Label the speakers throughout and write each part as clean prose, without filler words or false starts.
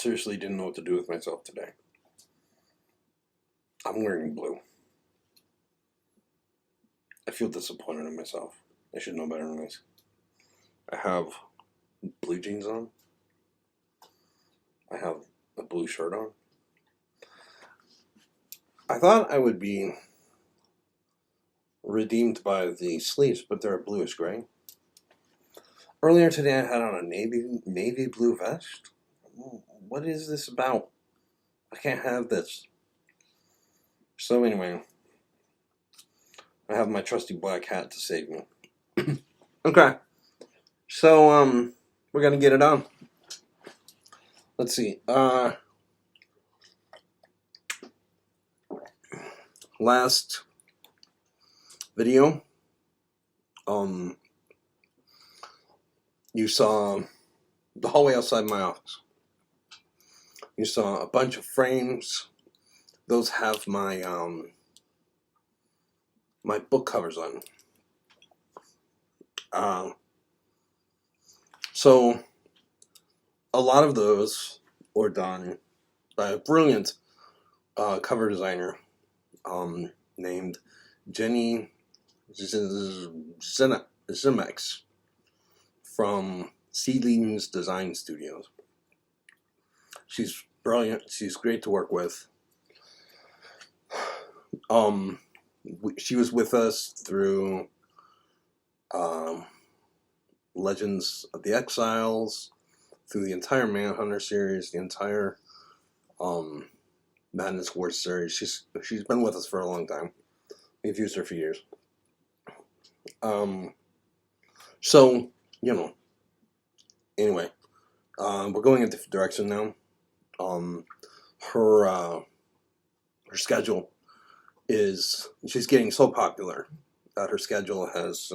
Speaker 1: seriously didn't know what to do with myself today. I'm wearing blue. I feel disappointed in myself. I should know better than this. I have blue jeans on. I have a blue shirt on. I thought I would be redeemed by the sleeves, but they're bluish gray. Earlier today, I had on a navy blue vest. What is this about? I can't have this. So anyway, I have my trusty black hat to save me. Okay, so we're gonna get it on. Let's see. Last video, you saw the hallway outside my office. You saw a bunch of frames. Those have my my book covers on. So a lot of those were done by a brilliant cover designer named Jenny Zimex from Seedlings Design Studios. She's brilliant. She's great to work with. She was with us through Legends of the Exiles, through the entire Manhunter series, the entire Madness Wars series. She's been with us for a long time. We've used her for years. So, you know, anyway, we're going in a different direction now. Her schedule she's getting so popular that her schedule has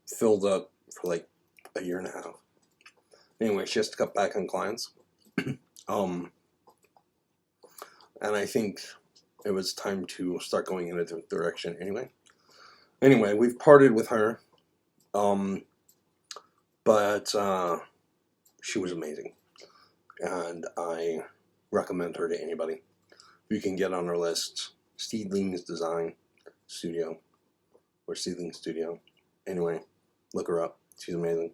Speaker 1: filled up for like a year and a half. Anyway, she has to cut back on clients. And I think it was time to start going in a different direction Anyway, we've parted with her. But she was amazing. And I recommend her to anybody. You can get on her list. Seedlings Design Studio. Or Seedlings Studio. Anyway, look her up. She's amazing.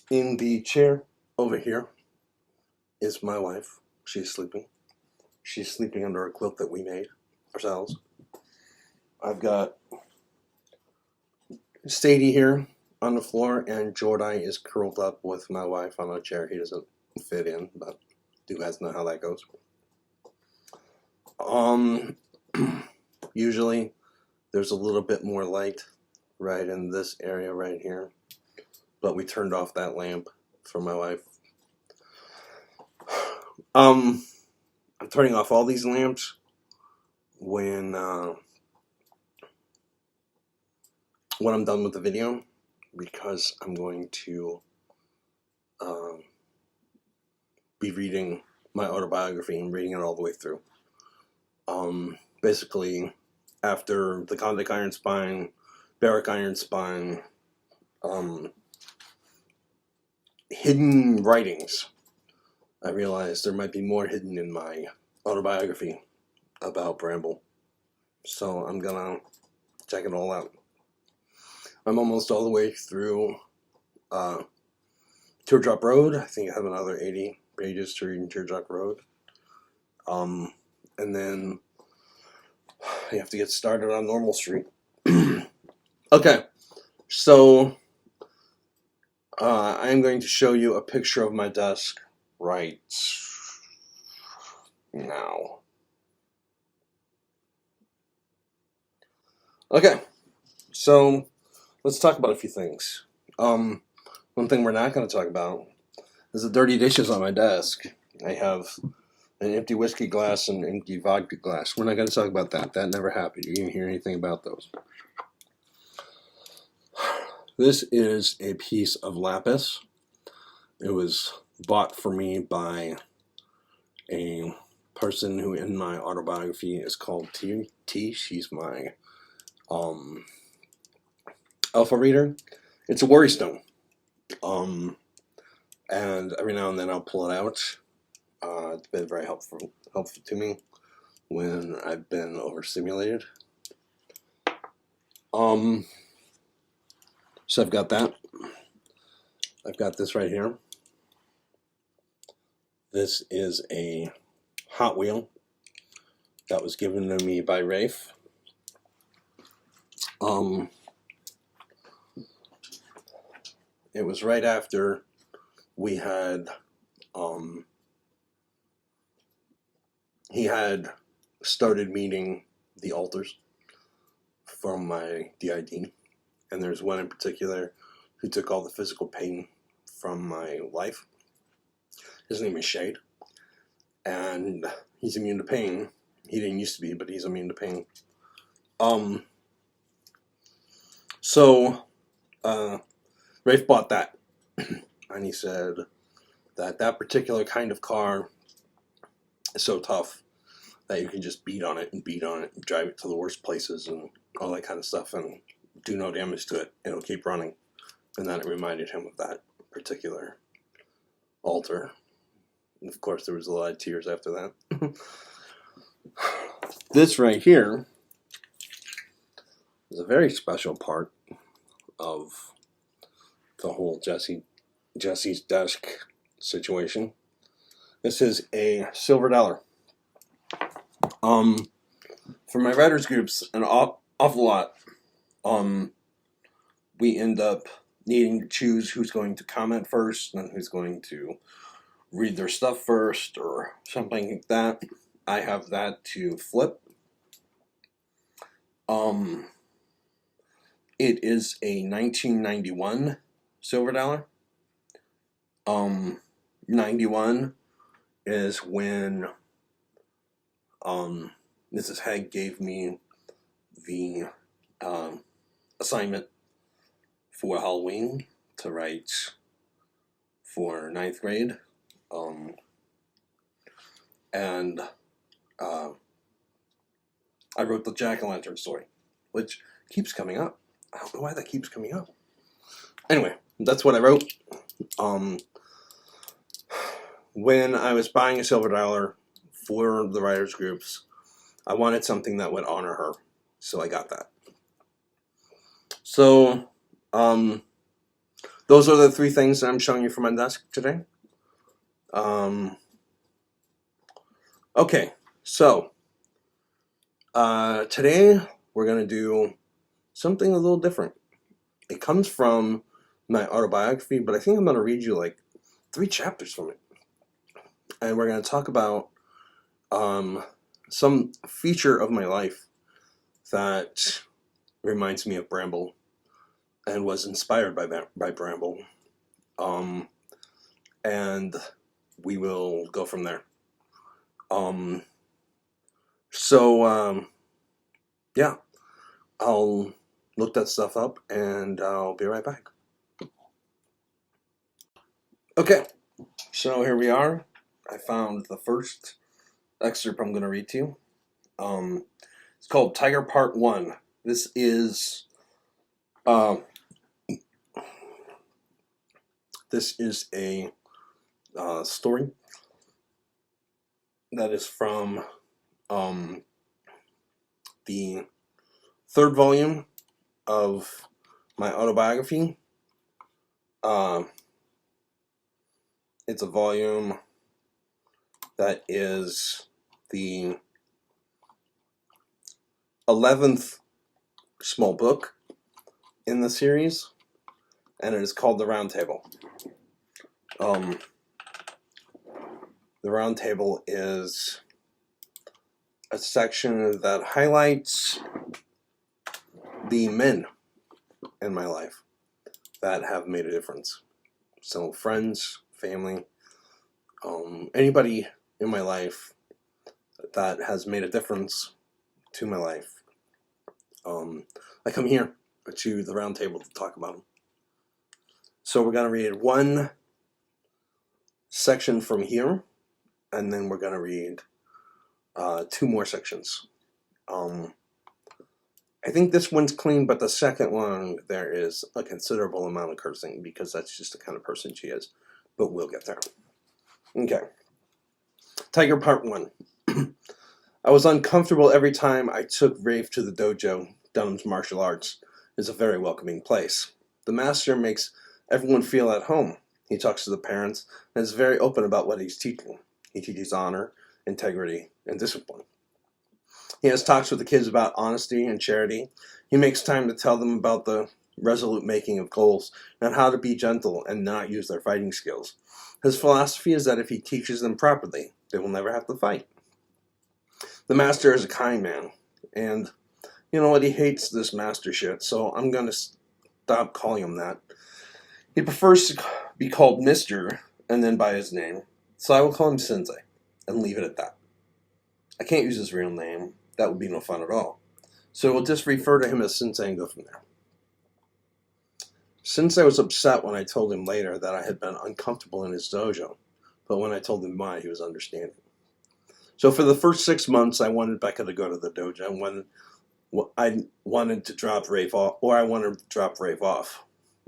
Speaker 1: In the chair over here is my wife. She's sleeping. She's sleeping under a quilt that we made ourselves. I've got Sadie here on the floor, and Jordai is curled up with my wife on a chair. He doesn't fit in, but you guys know how that goes. Usually there's a little bit more light right in this area right here, but we turned off that lamp for my wife. I'm turning off all these lamps when I'm done with the video, because I'm going to be reading my autobiography and reading it all the way through. Basically, after the Kondak Iron Spine, Barrack Iron Spine, hidden writings, I realized there might be more hidden in my autobiography about Bramble. So I'm gonna check it all out. I'm almost all the way through Teardrop Road. I think I have another 80 pages to read in Teardrop Road. And then I have to get started on Normal Street. Okay, so I'm going to show you a picture of my desk right now. Okay, so let's talk about a few things. One thing we're not going to talk about is the dirty dishes on my desk. I have an empty whiskey glass and an empty vodka glass. We're not going to talk about that. That never happened. You didn't hear anything about those. This is a piece of lapis. It was bought for me by a person who in my autobiography is called T. She's my alpha reader. It's a worry stone. And every now and then I'll pull it out. It's been very helpful to me when I've been overstimulated. So I've got that. I've got this right here. This is a Hot Wheel that was given to me by Rafe. It was right after we had, he had started meeting the alters from my DID, and there's one in particular who took all the physical pain from my life. His name is Shade, and he's immune to pain. He didn't used to be, but he's immune to pain. So Rafe bought that, and he said that that particular kind of car is so tough that you can just beat on it and drive it to the worst places and all that kind of stuff and do no damage to it. It'll keep running. And then it reminded him of that particular altar. And of course, there was a lot of tears after that. This right here is a very special part of the whole Jesse's desk situation. This is a silver dollar. For my writers groups, an awful lot, we end up needing to choose who's going to comment first and who's going to read their stuff first or something like that. I have that to flip. It is a 1991 silver dollar. 91 is when Mrs. Haig gave me the assignment for Halloween to write for 9th grade. And I wrote the jack-o'-lantern story, which keeps coming up. I don't know why that keeps coming up. Anyway, that's what I wrote. When I was buying a silver dollar for the writers groups, I wanted something that would honor her, so I got that. So, those are the three things that I'm showing you from my desk today. Okay, so today we're going to do something a little different. It comes from my autobiography, but I think I'm going to read you like 3 chapters from it. And we're going to talk about some feature of my life that reminds me of Bramble and was inspired by Bramble. And we will go from there. Yeah, I'll look that stuff up and I'll be right back. Okay, so here we are. I found the first excerpt I'm going to read to you. It's called Tiger Part 1. This is a story that is from the 3rd volume of my autobiography. It's a volume that is the 11th small book in the series, and it is called The Round Table. The Round Table is a section that highlights the men in my life that have made a difference. So friends, family, anybody in my life that has made a difference to my life. I come here to the round table to talk about them. So we're going to read one section from here, and then we're going to read 2 more sections. I think this one's clean, but the second one, there is a considerable amount of cursing because that's just the kind of person she is. But we'll get there. Okay. Tiger Part 1. I was uncomfortable every time I took Rafe to the dojo. Dunham's martial arts is a very welcoming place. The master makes everyone feel at home. He talks to the parents and is very open about what he's teaching. He teaches honor, integrity, and discipline. He has talks with the kids about honesty and charity. He makes time to tell them about the resolute making of goals and how to be gentle and not use their fighting skills. His philosophy is that if he teaches them properly, they will never have to fight. The master is a kind man, and you know what? He hates this master shit, so I'm going to stop calling him that. He prefers to be called Mr. and then by his name, so I will call him Sensei and leave it at that. I can't use his real name. That would be no fun at all. So we'll just refer to him as Sensei and go from there. Sensei was upset when I told him later that I had been uncomfortable in his dojo, but when I told him why, he was understanding. So for the first 6 months, I wanted Becca to go to the dojo when I wanted to drop Rafe off, or I wanted to drop Rafe off.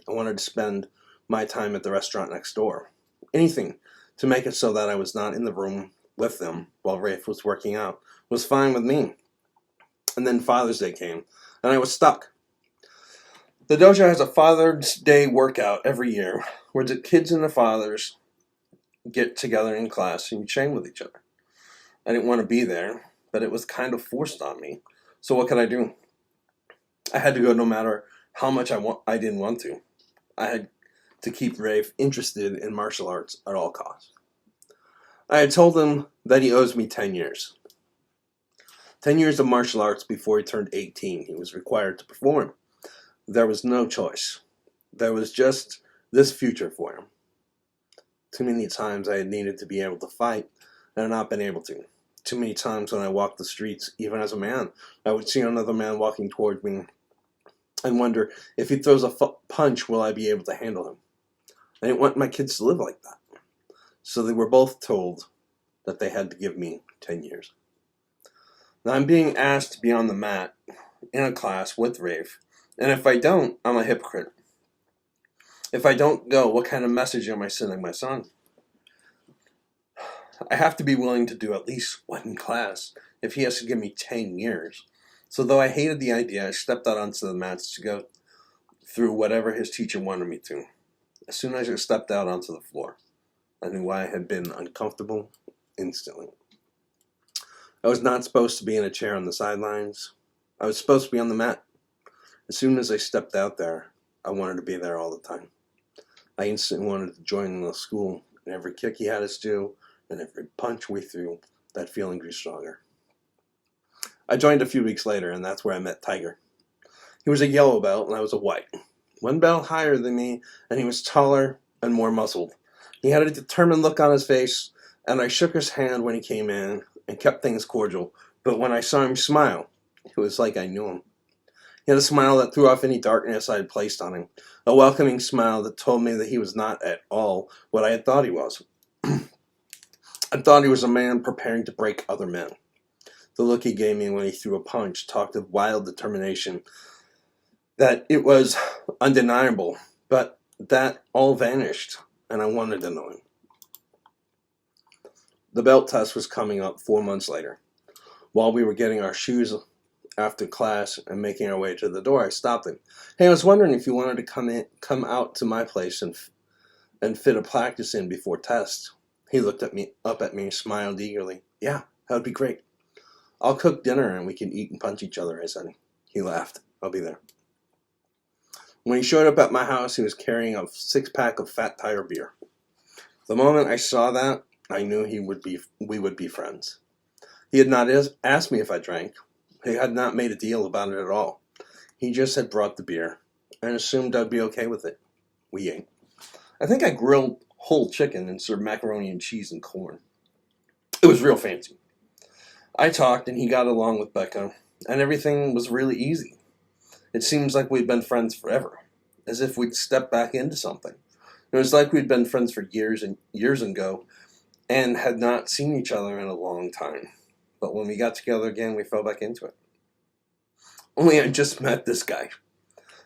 Speaker 1: I wanted to spend my time at the restaurant next door. Anything to make it so that I was not in the room with them while Rafe was working out was fine with me. And then Father's Day came, and I was stuck. The dojo has a Father's Day workout every year where the kids and the fathers get together in class and you train with each other. I didn't want to be there, but it was kind of forced on me. So what could I do? I had to go no matter how much I didn't want to. I had to keep Rafe interested in martial arts at all costs. I had told him that he owes me 10 years. 10 years of martial arts before he turned 18. He was required to perform. There was no choice. There was just this future for him. Too many times I had needed to be able to fight and had not been able to. Too many times when I walked the streets, even as a man, I would see another man walking toward me and wonder, if he throws a punch, will I be able to handle him? I didn't want my kids to live like that. So they were both told that they had to give me 10 years. Now I'm being asked to be on the mat in a class with Rafe, and if I don't, I'm a hypocrite. If I don't go, what kind of message am I sending my son? I have to be willing to do at least one class if he has to give me 10 years. So though I hated the idea, I stepped out onto the mats to go through whatever his teacher wanted me to. As soon as I stepped out onto the floor, I knew why I had been uncomfortable instantly. I was not supposed to be in a chair on the sidelines. I was supposed to be on the mat. As soon as I stepped out there, I wanted to be there all the time. I instantly wanted to join the school, and every kick he had us do, and every punch we threw, that feeling grew stronger. I joined a few weeks later, and that's where I met Tiger. He was a yellow belt, and I was a white. One belt higher than me, and he was taller and more muscled. He had a determined look on his face, and I shook his hand when he came in and kept things cordial. But when I saw him smile, it was like I knew him. He had a smile that threw off any darkness I had placed on him, a welcoming smile that told me that he was not at all what I had thought he was. I thought he was a man preparing to break other men. The look he gave me when he threw a punch talked of wild determination, that it was undeniable, but that all vanished, and I wanted to know him. The belt test was coming up 4 months later. While we were getting our shoes after class and making our way to the door, I stopped him. Hey, I was wondering if you wanted to come out to my place and fit a practice in before test. He looked up at me, smiled eagerly. Yeah, that would be great. I'll cook dinner and we can eat and punch each other, I said. He laughed. I'll be there. When he showed up at my house, he was carrying a 6-pack of Fat Tire beer. The moment I saw that, I knew we would be friends. He had not asked me if I drank. He had not made a deal about it at all. He just had brought the beer and assumed I'd be okay with it. We ate. I think I grilled whole chicken and served macaroni and cheese and corn. It was real fancy. I talked and he got along with Becca, and everything was really easy. It seems like we'd been friends forever, as if we'd stepped back into something. It was like we'd been friends for years and years ago and had not seen each other in a long time. But when we got together again, we fell back into it. Only I just met this guy.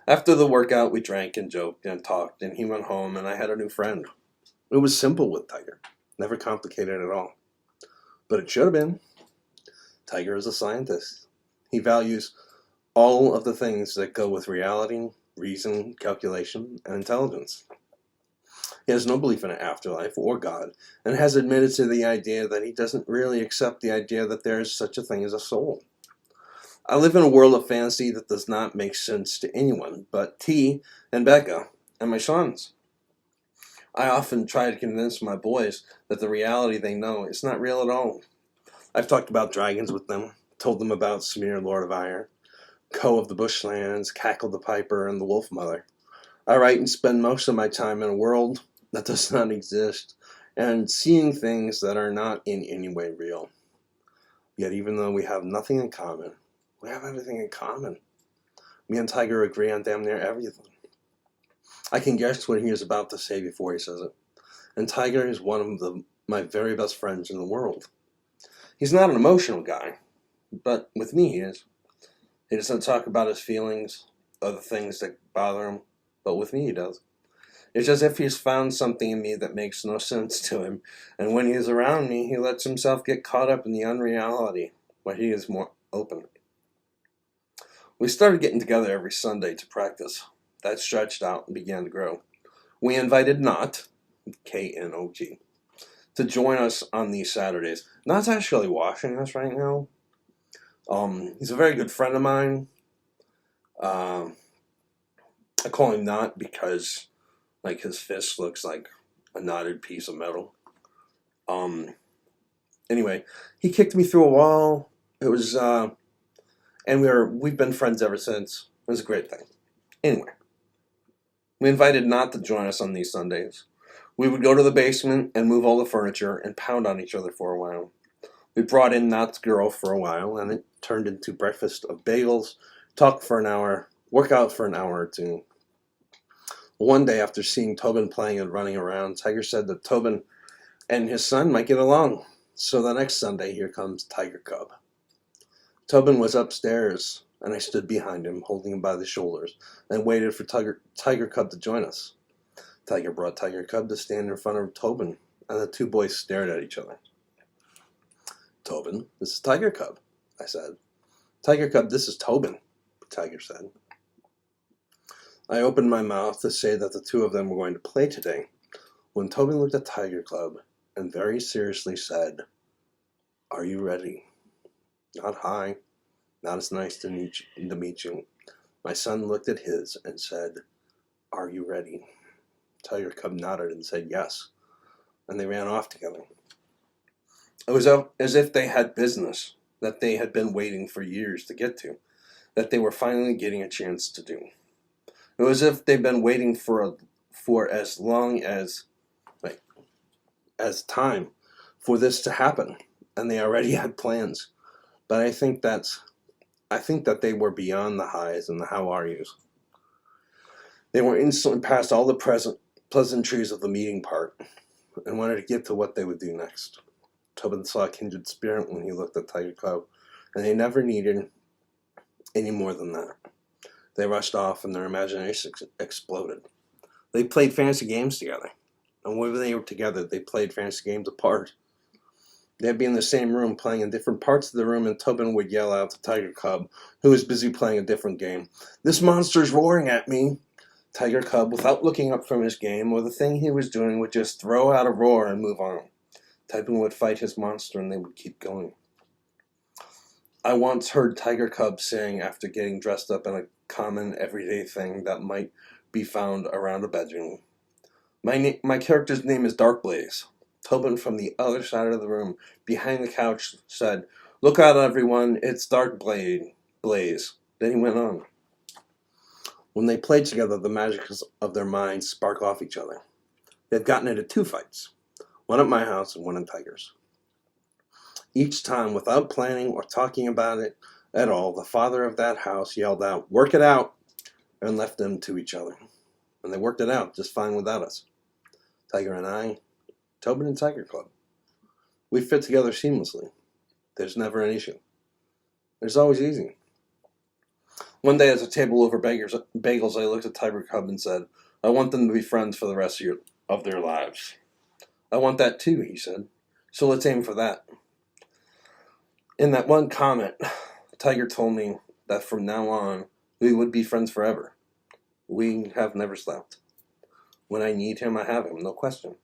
Speaker 1: After the workout, we drank and joked and talked, and he went home, and I had a new friend. It was simple with Tiger, never complicated at all. But it should have been. Tiger is a scientist. He values all of the things that go with reality, reason, calculation, and intelligence. He has no belief in an afterlife or God, and has admitted to the idea that he doesn't really accept the idea that there is such a thing as a soul. I live in a world of fantasy that does not make sense to anyone but T and Becca and my sons. I often try to convince my boys that the reality they know is not real at all. I've talked about dragons with them, told them about Smear, Lord of Iron, Co of the Bushlands, Cackle the Piper, and the Wolf Mother. I write and spend most of my time in a world that does not exist, and seeing things that are not in any way real. Yet even though we have nothing in common, we have everything in common. Me and Tiger agree on damn near everything. I can guess what he is about to say before he says it. And Tiger is one of my very best friends in the world. He's not an emotional guy, but with me he is. He doesn't talk about his feelings or the things that bother him, but with me he does. It's as if he's found something in me that makes no sense to him, and when he's around me, he lets himself get caught up in the unreality, where he is more open. We started getting together every Sunday to practice. That stretched out and began to grow. We invited Knot, K-N-O-T, to join us on these Saturdays. Knot's actually watching us right now. He's a very good friend of mine. I call him Knot because like his fist looks like a knotted piece of metal. Anyway, he kicked me through a wall. It was and we've been friends ever since. It was a great thing. Anyway, we invited Knot to join us on these Sundays. We would go to the basement and move all the furniture and pound on each other for a while. We brought in Knot's girl for a while, and it turned into breakfast of bagels, talk for an hour, work out for an hour or two. One day, after seeing Tobin playing and running around, Tiger said that Tobin and his son might get along. So the next Sunday, here comes Tiger Cub. Tobin was upstairs, and I stood behind him, holding him by the shoulders, and waited for Tiger Cub to join us. Tiger brought Tiger Cub to stand in front of Tobin, and the two boys stared at each other. Tobin, this is Tiger Cub, I said. Tiger Cub, this is Tobin, Tiger said. I opened my mouth to say that the two of them were going to play today, when Tobin looked at Tiger Cub and very seriously said, "Are you ready?" Not hi, not as nice to meet you. My son looked at his and said, "Are you ready?" Tiger Cub nodded and said yes, and they ran off together. It was as if they had business that they had been waiting for years to get to, that they were finally getting a chance to do. It was as if they'd been waiting for as long as time for this to happen, and they already had plans. But I think that they were beyond the highs and the how are yous. They were instantly past all the pleasantries of the meeting part and wanted to get to what they would do next. Tobin saw a kindred spirit when he looked at Tiger Cub, and they never needed any more than that. They rushed off and their imaginations exploded. They played fantasy games together, and when they were together, they played fantasy games apart. They'd be in the same room playing in different parts of the room, and Tobin would yell out to Tiger Cub, who was busy playing a different game, "This monster's roaring at me!" Tiger Cub, without looking up from his game or the thing he was doing, would just throw out a roar and move on. Tobin would fight his monster, and they would keep going. I once heard Tiger Cub saying, after getting dressed up in a common, everyday thing that might be found around a bedroom, My character's name is Dark Blaze." Tobin from the other side of the room, behind the couch, said, "Look out, everyone, it's Dark Blaze." Then he went on. When they played together, the magic of their minds spark off each other. They've gotten into 2 fights, one at my house and one in Tiger's. Each time, without planning or talking about it at all, the father of that house yelled out, "Work it out," and left them to each other. And they worked it out just fine without us. Tiger and I, Tobin and Tiger Club. We fit together seamlessly. There's never an issue. There's always easy. One day, at a table over bagels, I looked at Tiger Cub and said, I want them to be friends for the rest of their lives. I want that too, he said. So let's aim for that. In that one comment, Tiger told me that from now on, we would be friends forever. We have never slept. When I need him, I have him, no question.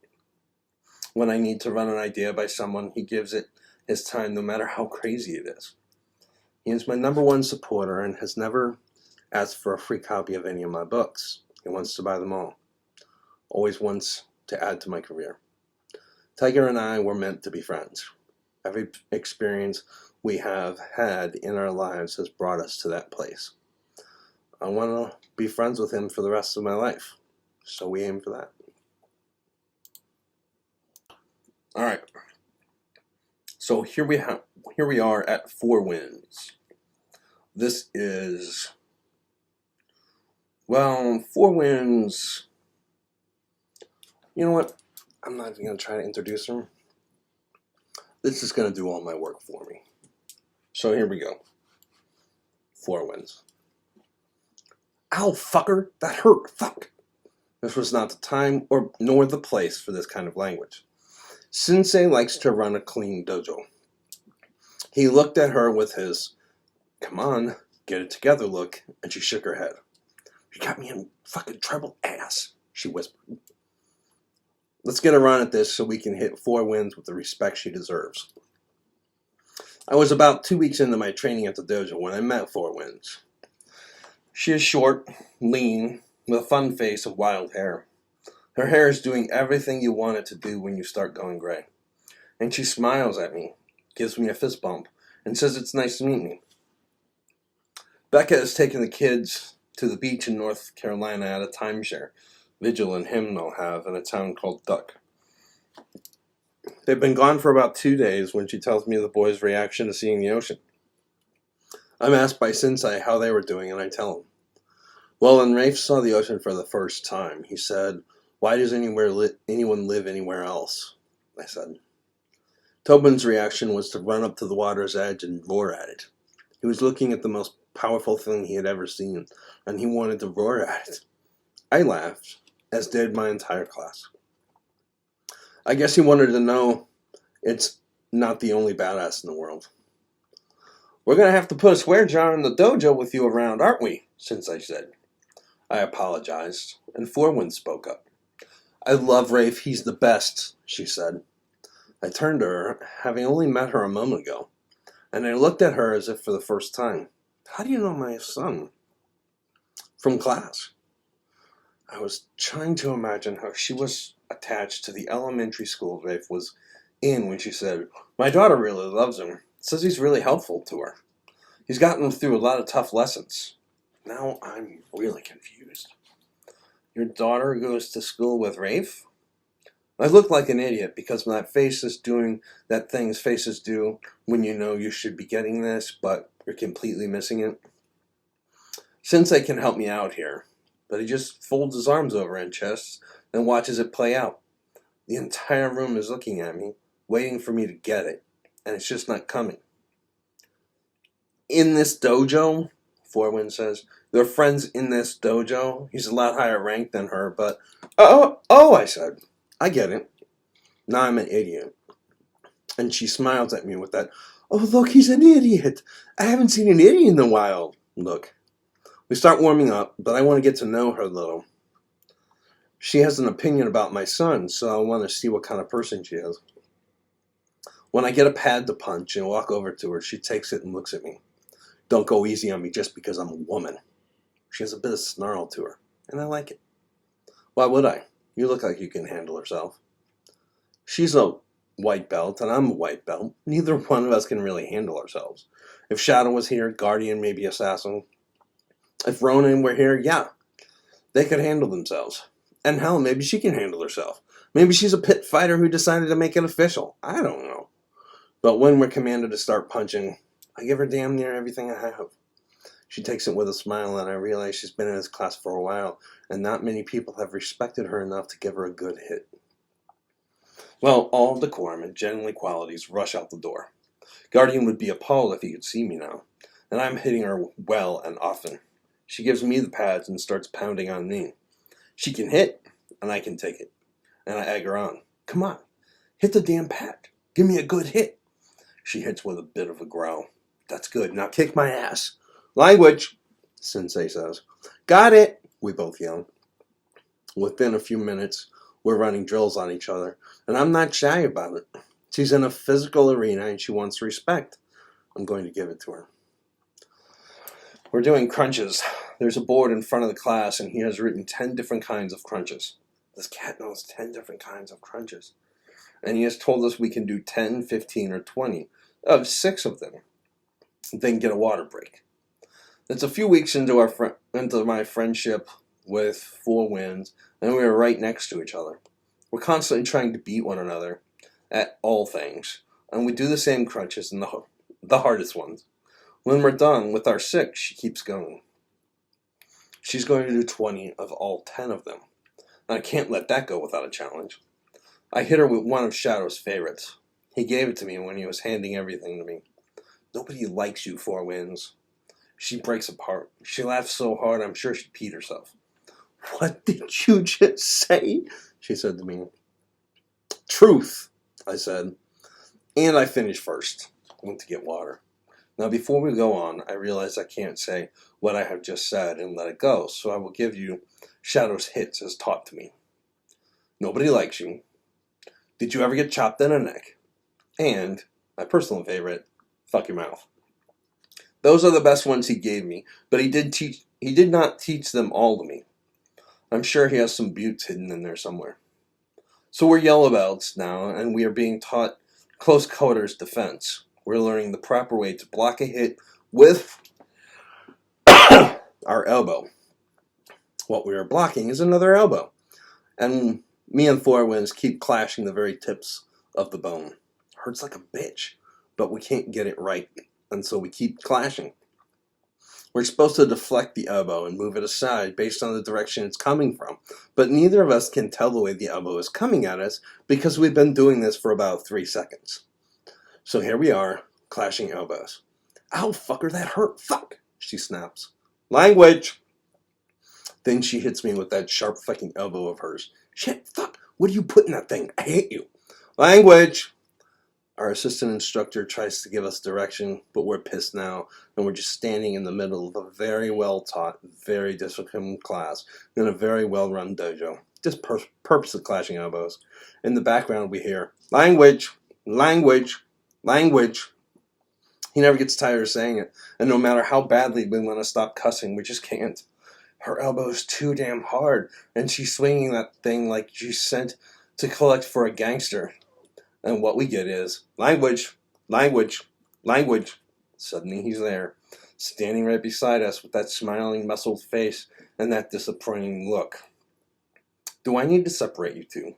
Speaker 1: When I need to run an idea by someone, he gives it his time, no matter how crazy it is. He is my #1 supporter and has never asked for a free copy of any of my books. He wants to buy them all. Always wants to add to my career. Tiger and I were meant to be friends. Every experience we have had in our lives has brought us to that place. I want to be friends with him for the rest of my life, so we aim for that. All right. So here we are at 4 wins. This is, well, 4 wins. You know what? I'm not even going to try to introduce them. This is going to do all my work for me. So here we go. 4 wins. Ow, fucker! That hurt! Fuck! This was not the time nor the place for this kind of language. Sensei likes to run a clean dojo. He looked at her with his, come on, get it together look, and she shook her head. You got me in fucking trouble, ass, she whispered. Let's get a run at this so we can hit 4 wins with the respect she deserves. I was about 2 weeks into my training at the dojo when I met 4 wins. She is short, lean, with a fun face of wild hair. Her hair is doing everything you want it to do when you start going gray. And she smiles at me, gives me a fist bump, and says it's nice to meet me. Becca has taken the kids to the beach in North Carolina at a timeshare Vigil and him they'll have in a town called Duck. They've been gone for about 2 days when she tells me the boys' reaction to seeing the ocean. I'm asked by Sensei how they were doing, and I tell him. Well, when Rafe saw the ocean for the first time, he said, why does anyone live anywhere else? I said. Tobin's reaction was to run up to the water's edge and roar at it. He was looking at the most powerful thing he had ever seen, and he wanted to roar at it. I laughed, as did my entire class. I guess he wanted to know it's not the only badass in the world. We're going to have to put a swear jar in the dojo with you around, aren't we? Sensei said. I apologized, and 4 Winds spoke up. I love Rafe, he's the best, she said. I turned to her, having only met her a moment ago, and I looked at her as if for the first time. How do you know my son? From class. I was trying to imagine how she was attached to the elementary school Rafe was in when she said, my daughter really loves him. Says he's really helpful to her. He's gotten through a lot of tough lessons. Now I'm really confused. Your daughter goes to school with Rafe? I look like an idiot because my face is doing that things faces do when you know you should be getting this, but you're completely missing it. Sensei can help me out here, but he just folds his arms over his chest and watches it play out. The entire room is looking at me, waiting for me to get it, and it's just not coming. In this dojo, 4 Wind says, there are friends in this dojo. He's a lot higher ranked than her, but... Oh, I said. I get it. Now I'm an idiot. And she smiles at me with that, oh, look, he's an idiot. I haven't seen an idiot in a while. Look. We start warming up, but I want to get to know her a little. She has an opinion about my son, so I want to see what kind of person she is. When I get a pad to punch and walk over to her, she takes it and looks at me. Don't go easy on me just because I'm a woman. She has a bit of snarl to her, and I like it. Why would I? You look like you can handle herself. She's a white belt, and I'm a white belt. Neither one of us can really handle ourselves. If Shadow was here, Guardian, maybe Assassin. If Ronin were here, yeah, they could handle themselves. And hell, maybe she can handle herself. Maybe she's a pit fighter who decided to make it official. I don't know. But when we're commanded to start punching, I give her damn near everything I have. She takes it with a smile, and I realize she's been in this class for a while, and not many people have respected her enough to give her a good hit. Well, all decorum and gentlemanly qualities rush out the door. Guardian would be appalled if he could see me now, and I'm hitting her well and often. She gives me the pads and starts pounding on me. She can hit, and I can take it. And I egg her on. Come on, hit the damn pad. Give me a good hit. She hits with a bit of a growl. That's good. Now kick my ass. Language, Sensei says. Got it, we both yell. Within a few minutes, we're running drills on each other, and I'm not shy about it. She's in a physical arena and she wants respect. I'm going to give it to her. We're doing crunches. There's a board in front of the class and he has written 10 different kinds of crunches. This cat knows 10 different kinds of crunches. And he has told us we can do 10, 15, or 20 of 6 of them. Then get a water break. It's a few weeks into my friendship with Four Winds, and we are right next to each other. We're constantly trying to beat one another at all things, and we do the same crunches and the hardest ones. When we're done with our 6, she keeps going. She's going to do 20 of all 10 of them, and I can't let that go without a challenge. I hit her with one of Shadow's favorites. He gave it to me when he was handing everything to me. Nobody likes you, Four Winds. She breaks apart. She laughs so hard I'm sure she peed herself. What did you just say? She said to me. Truth, I said. And I finished first. I went to get water. Now before we go on, I realize I can't say what I have just said and let it go, so I will give you Shadow's hits as taught to me. Nobody likes you. Did you ever get chopped in the neck? And, my personal favorite, fuck your mouth. Those are the best ones he gave me, but he did not teach them all to me. I'm sure he has some buttes hidden in there somewhere. So we're yellow belts now, and we are being taught close quarters defense. We're learning the proper way to block a hit with our elbow. What we are blocking is another elbow. And me and Four Winds keep clashing the very tips of the bone. Hurts like a bitch, but we can't get it right, and so we keep clashing. We're supposed to deflect the elbow and move it aside based on the direction it's coming from, but neither of us can tell the way the elbow is coming at us because we've been doing this for about 3 seconds. So here we are, clashing elbows. Ow, fucker, that hurt. Fuck, she snaps. Language! Then she hits me with that sharp fucking elbow of hers. Shit, fuck, what do you put in that thing? I hate you. Language! Our assistant instructor tries to give us direction, but we're pissed now, and we're just standing in the middle of a very well-taught, very disciplined class in a very well-run dojo. Just purposely clashing elbows. In the background, we hear, language, language, language. He never gets tired of saying it, and no matter how badly we want to stop cussing, we just can't. Her elbow is too damn hard, and she's swinging that thing like she's sent to collect for a gangster. And what we get is, language, language, language. Suddenly he's there, standing right beside us with that smiling, muscled face and that disappointing look. Do I need to separate you two?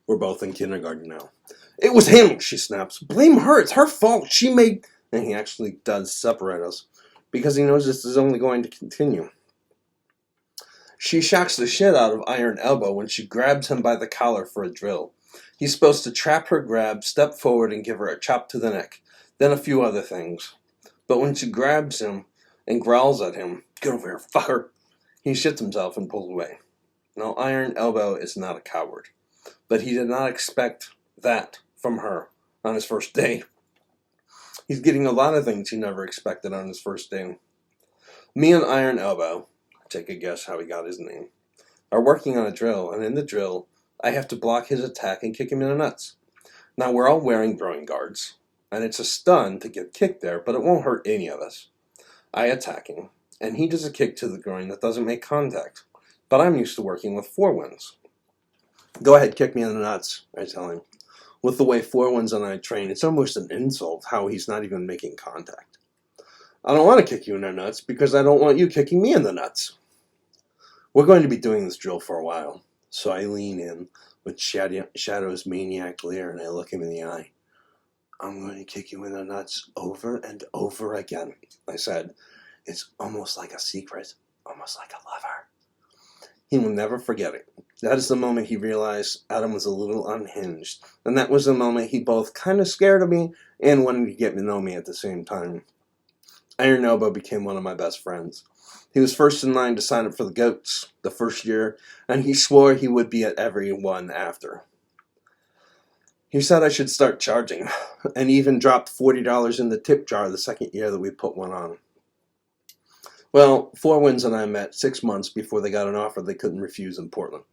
Speaker 1: We're both in kindergarten now. It was him, she snaps. Blame her, it's her fault. She made... And he actually does separate us, because he knows this is only going to continue. She shocks the shit out of Iron Elbow when she grabs him by the collar for a drill. He's supposed to trap her grab, step forward, and give her a chop to the neck. Then a few other things. But when she grabs him and growls at him, get over here, fucker, he shits himself and pulls away. Now, Iron Elbow is not a coward, but he did not expect that from her on his first day. He's getting a lot of things he never expected on his first day. Me and Iron Elbow, take a guess how he got his name, are working on a drill, and in the drill, I have to block his attack and kick him in the nuts. Now, we're all wearing groin guards, and it's a stun to get kicked there, but it won't hurt any of us. I attack him, and he does a kick to the groin that doesn't make contact, but I'm used to working with Four Winds. Go ahead, kick me in the nuts, I tell him. With the way Four Winds and I train, it's almost an insult how he's not even making contact. I don't want to kick you in the nuts because I don't want you kicking me in the nuts. We're going to be doing this drill for a while. So I lean in with Shadow's maniac glare and I look him in the eye. I'm going to kick you in the nuts over and over again, I said. It's almost like a secret, almost like a lover. He will never forget it. That is the moment he realized Adam was a little unhinged. And that was the moment he both kind of scared of me and wanted to get to know me at the same time. Iron Elbow became one of my best friends. He was first in line to sign up for the Goats the first year, and he swore he would be at every one after. He said I should start charging, and even dropped $40 in the tip jar the second year that we put one on. Well, Four Winds and I met 6 months before they got an offer they couldn't refuse in Portland.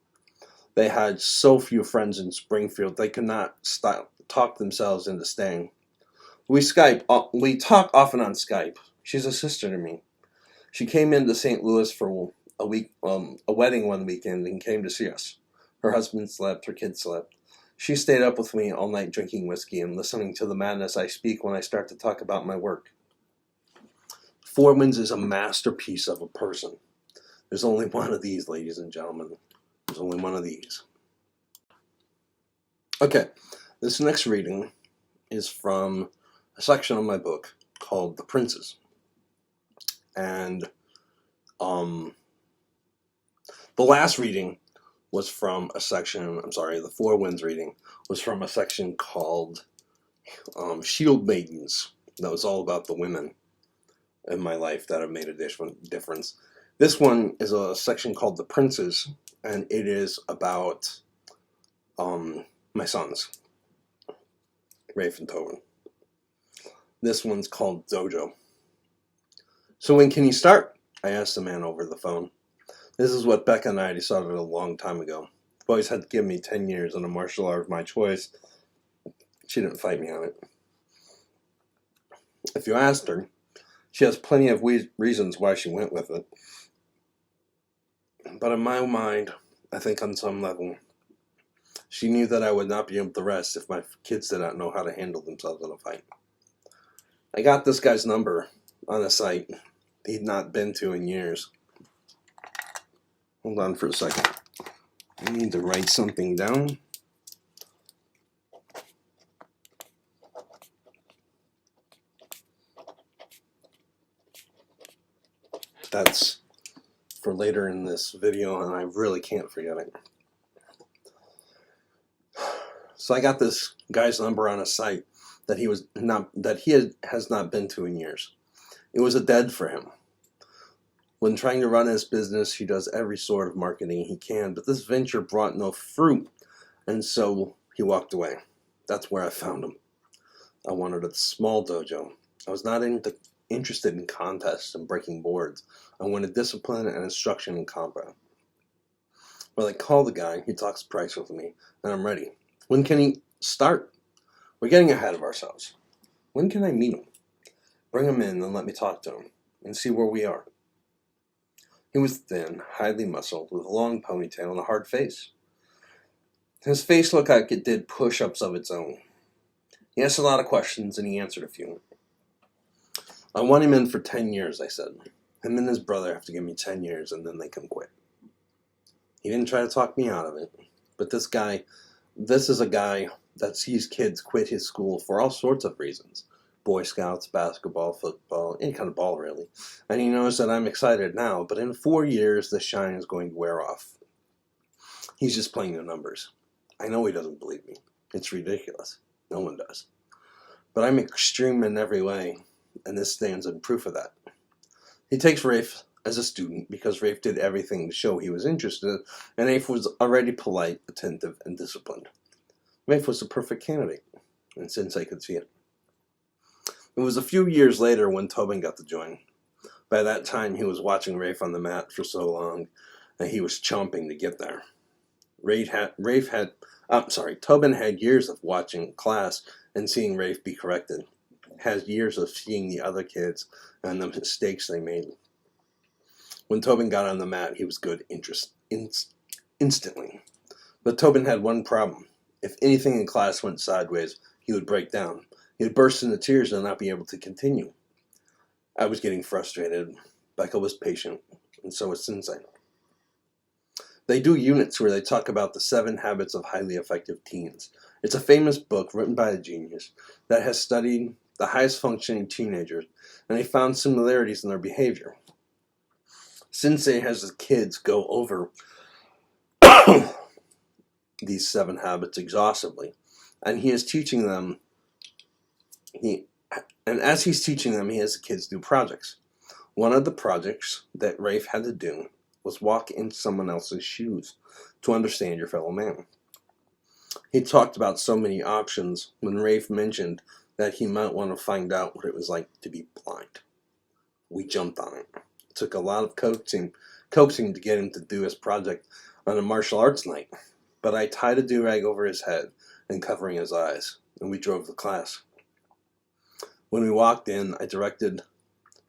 Speaker 1: They had so few friends in Springfield they could not talk themselves into staying. We talk often on Skype. She's a sister to me. She came into St. Louis for a wedding one weekend and came to see us. Her husband slept, her kids slept. She stayed up with me all night drinking whiskey and listening to the madness I speak when I start to talk about my work. Four Winds is a masterpiece of a person. There's only one of these, ladies and gentlemen. There's only one of these. Okay, this next reading is from a section of my book called The Princes. And the last reading was from a section, the Four Winds reading was from a section called Shield Maidens. That was all about the women in my life that have made a difference. This one is a section called The Princes, and it is about my sons, Rafe and Tobin. This one's called Dojo. So when can you start? I asked the man over the phone. This is what Becca and I decided a long time ago. The boys had to give me 10 years in a martial art of my choice. She didn't fight me on it. If you asked her, she has plenty of reasons why she went with it. But in my mind, I think on some level, she knew that I would not be able to rest if my kids did not know how to handle themselves in a fight. I got this guy's number on a site he'd not been to in years. Hold on for a second. I need to write something down. That's for later in this video, and I really can't forget it. So I got this guy's number on a site that he has not been to in years. It was a dead for him. When trying to run his business, he does every sort of marketing he can, but this venture brought no fruit, and so he walked away. That's where I found him. I wanted a small dojo. I was not interested in contests and breaking boards. I wanted discipline and instruction in combat. Well, I call the guy, he talks price with me, and I'm ready. When can he start? We're getting ahead of ourselves. When can I meet him? Bring him in and let me talk to him and see where we are. He was thin, highly muscled, with a long ponytail and a hard face. His face looked like it did push-ups of its own. He asked a lot of questions, and he answered a few. I want him in for 10 years, I said. Him and his brother have to give me 10 years, and then they can quit. He didn't try to talk me out of it, but this is a guy that sees kids quit his school for all sorts of reasons. Boy Scouts, basketball, football, any kind of ball really. And he knows that I'm excited now, but in 4 years the shine is going to wear off. He's just playing the numbers. I know he doesn't believe me. It's ridiculous. No one does. But I'm extreme in every way, and this stands in proof of that. He takes Rafe as a student because Rafe did everything to show he was interested, and Rafe was already polite, attentive, and disciplined. Rafe was the perfect candidate, and since I could see it. It was a few years later when Tobin got to join. By that time, he was watching Rafe on the mat for so long that he was chomping to get there. Tobin had years of watching class and seeing Rafe be corrected. Had years of seeing the other kids and the mistakes they made. When Tobin got on the mat, he was good instantly. But Tobin had one problem. If anything in class went sideways, he would break down. He would burst into tears and not be able to continue. I was getting frustrated. Becca was patient, and so was Sensei. They do units where they talk about the 7 habits of highly effective teens. It's a famous book written by a genius that has studied the highest functioning teenagers, and they found similarities in their behavior. Sensei has the kids go over these 7 habits exhaustively, and he is teaching them And as he's teaching them, he has the kids do projects. One of the projects that Rafe had to do was walk in someone else's shoes to understand your fellow man. He talked about so many options when Rafe mentioned that he might want to find out what it was like to be blind. We jumped on it. It took a lot of coaxing to get him to do his project on a martial arts night, but I tied a do-rag over his head and covering his eyes, and we drove to class. When we walked in, I directed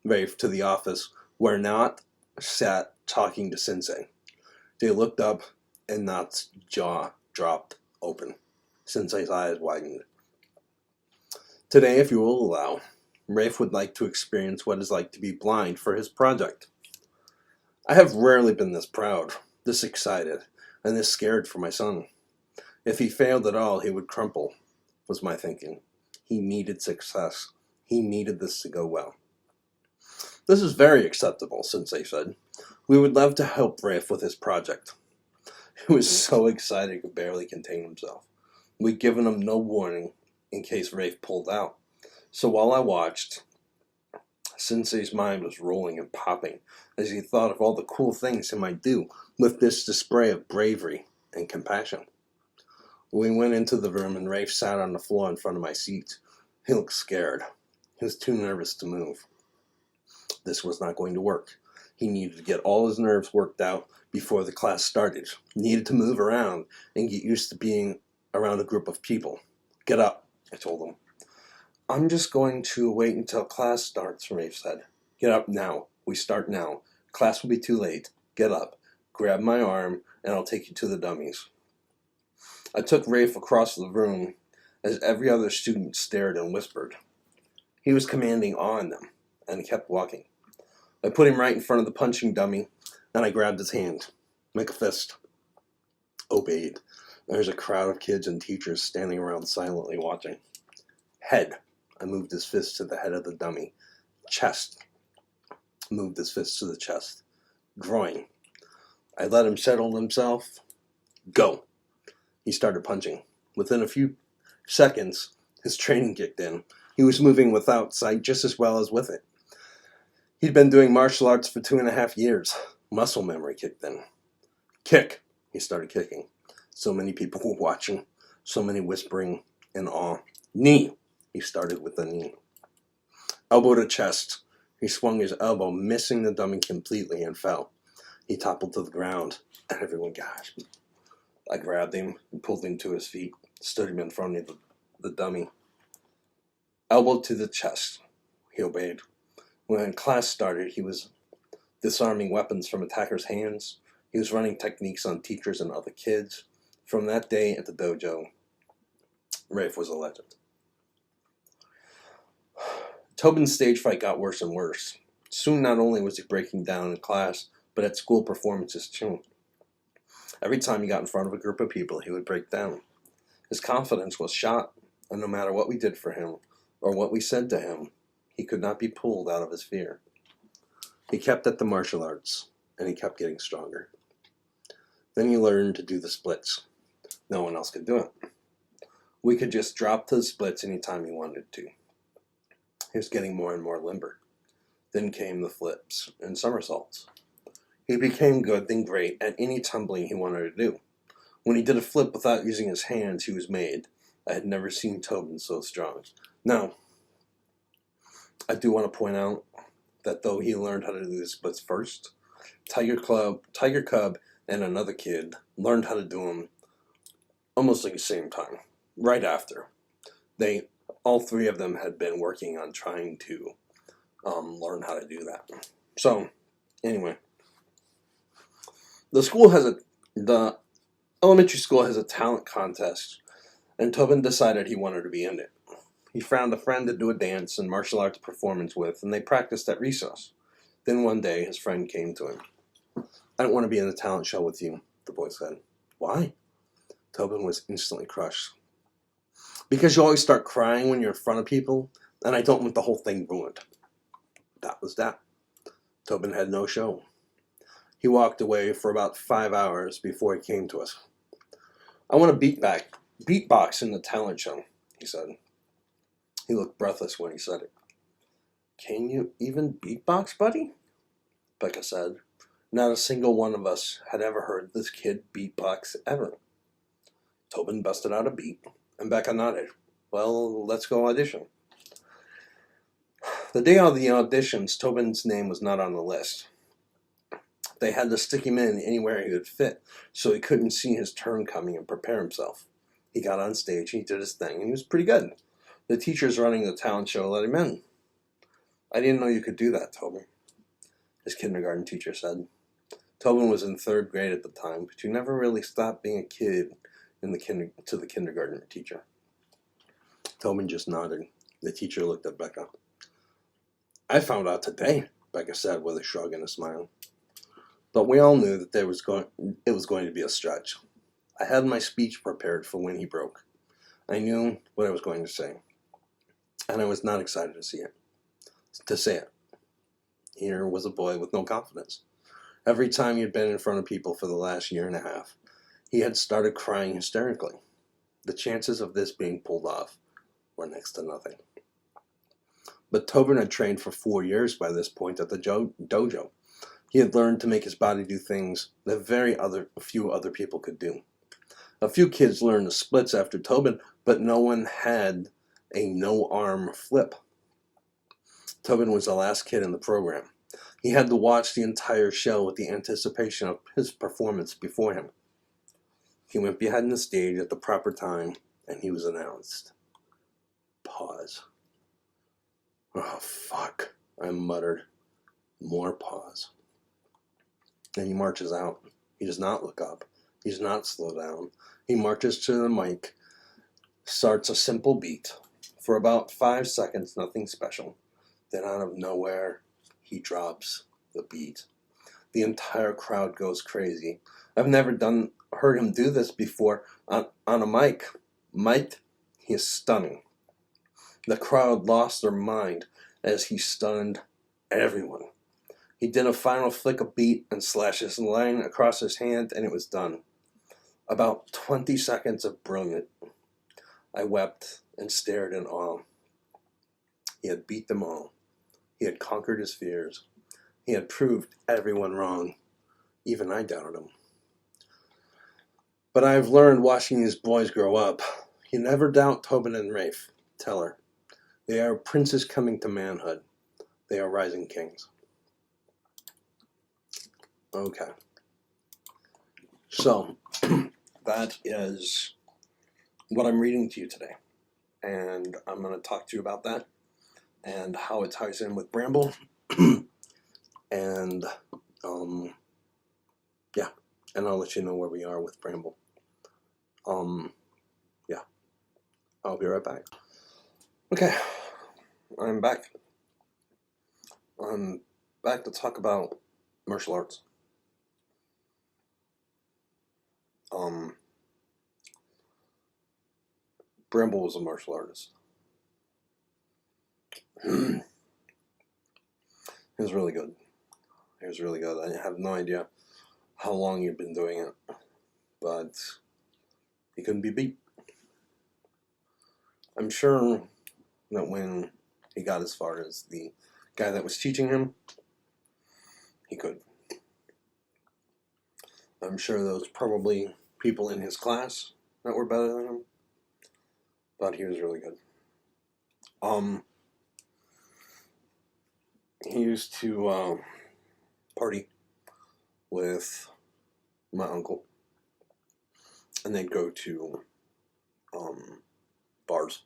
Speaker 1: Rafe to the office where Knot sat talking to Sensei. They looked up, and Knot's jaw dropped open. Sensei's eyes widened. Today, if you will allow, Rafe would like to experience what it's like to be blind for his project. I have rarely been this proud, this excited, and this scared for my son. If he failed at all, he would crumple, was my thinking. He needed success. He needed this to go well. This is very acceptable, Sensei said. We would love to help Rafe with his project. He was so excited he could barely contain himself. We'd given him no warning in case Rafe pulled out. So while I watched, Sensei's mind was rolling and popping as he thought of all the cool things he might do with this display of bravery and compassion. We went into the room and Rafe sat on the floor in front of my seat. He looked scared. He was too nervous to move. This was not going to work. He needed to get all his nerves worked out before the class started. He needed to move around and get used to being around a group of people. Get up, I told him. I'm just going to wait until class starts, Rafe said. Get up now. We start now. Class will be too late. Get up. Grab my arm, and I'll take you to the dummies. I took Rafe across the room as every other student stared and whispered. He was commanding awe in them, and he kept walking. I put him right in front of the punching dummy, and I grabbed his hand. Make a fist. Obeyed. There's a crowd of kids and teachers standing around silently watching. Head. I moved his fist to the head of the dummy. Chest. Moved his fist to the chest. Groin. I let him settle himself. Go. He started punching. Within a few seconds, his training kicked in. He was moving without sight just as well as with it. He'd been doing martial arts for 2.5 years. Muscle memory kicked in. Kick. He started kicking. So many people were watching. So many whispering in awe. Knee. He started with the knee. Elbow to chest. He swung his elbow, missing the dummy completely, and fell. He toppled to the ground, and everyone gasped. I grabbed him and pulled him to his feet, stood him in front of the dummy. Elbow to the chest. He obeyed. When class started, he was disarming weapons from attackers' hands. He was running techniques on teachers and other kids. From that day at the dojo, Rafe was a legend. Tobin's stage fright got worse and worse. Soon not only was he breaking down in class, but at school performances too. Every time he got in front of a group of people, he would break down. His confidence was shot, and no matter what we did for him, or what we said to him, he could not be pulled out of his fear. He kept at the martial arts, and he kept getting stronger. Then he learned to do the splits. No one else could do it. We could just drop to the splits anytime he wanted to. He was getting more and more limber. Then came the flips and somersaults. He became good, then great, at any tumbling he wanted to do. When he did a flip without using his hands, he was made. I had never seen Tobin so strong. Now, I do want to point out that though he learned how to do the splits first, Tiger Cub, and another kid learned how to do them almost like the same time, right after. All three of them had been working on trying to learn how to do that. So, anyway, the elementary school has a talent contest, and Tobin decided he wanted to be in it. He found a friend to do a dance and martial arts performance with, and they practiced at recess. Then one day, his friend came to him. I don't want to be in a talent show with you, the boy said. Why? Tobin was instantly crushed. Because you always start crying when you're in front of people, and I don't want the whole thing ruined. That was that. Tobin had no show. He walked away for about 5 hours before he came to us. I want to beatbox in the talent show, he said. He looked breathless when he said it. Can you even beatbox, buddy? Becca said. Not a single one of us had ever heard this kid beatbox ever. Tobin busted out a beat, and Becca nodded. Well, let's go audition. The day of the auditions, Tobin's name was not on the list. They had to stick him in anywhere he would fit, so he couldn't see his turn coming and prepare himself. He got on stage, he did his thing, and he was pretty good. The teachers running the talent show let him in. I didn't know you could do that, Tobin, his kindergarten teacher said. Tobin was in 3rd grade at the time, but you never really stopped being a kid to the kindergarten teacher. Tobin just nodded. The teacher looked at Becca. I found out today, Becca said with a shrug and a smile. But we all knew that it was going to be a stretch. I had my speech prepared for when he broke. I knew what I was going to say, and I was not excited to say it. Here was a boy with no confidence. Every time he had been in front of people for the last year and a half, he had started crying hysterically. The chances of this being pulled off were next to nothing. But Tobin had trained for 4 years by this point at the dojo. He had learned to make his body do things that few other people could do. A few kids learned the splits after Tobin, but no one had a no-arm flip. Tobin was the last kid in the program. He had to watch the entire show with the anticipation of his performance before him. He went behind the stage at the proper time, and he was announced. Pause. Oh, fuck, I muttered. More pause. Then he marches out. He does not look up. He does not slow down. He marches to the mic, starts a simple beat. For about 5 seconds, nothing special. Then out of nowhere, he drops the beat. The entire crowd goes crazy. I've never heard him do this before on a mic. Mike, he is stunning. The crowd lost their mind as he stunned everyone. He did a final flick of beat and slashed his line across his hand, and it was done. About 20 seconds of brilliant. I wept and stared in awe. He had beat them all. He had conquered his fears. He had proved everyone wrong. Even I doubted him. But I've learned watching these boys grow up. You never doubt Tobin and Rafe. Tell her. They are princes coming to manhood. They are rising kings. Okay. So, that is what I'm reading to you today. And I'm going to talk to you about that and how it ties in with Bramble. And, yeah. And I'll let you know where we are with Bramble. Yeah. I'll be right back. Okay. I'm back. I'm back to talk about martial arts. Bramble was a martial artist. He was really good. He was really good. I have no idea how long he'd been doing it, but he couldn't be beat. I'm sure that when he got as far as the guy that was teaching him, he could. I'm sure there was probably people in his class that were better than him, but he was really good. He used to party with my uncle, and they'd go to bars.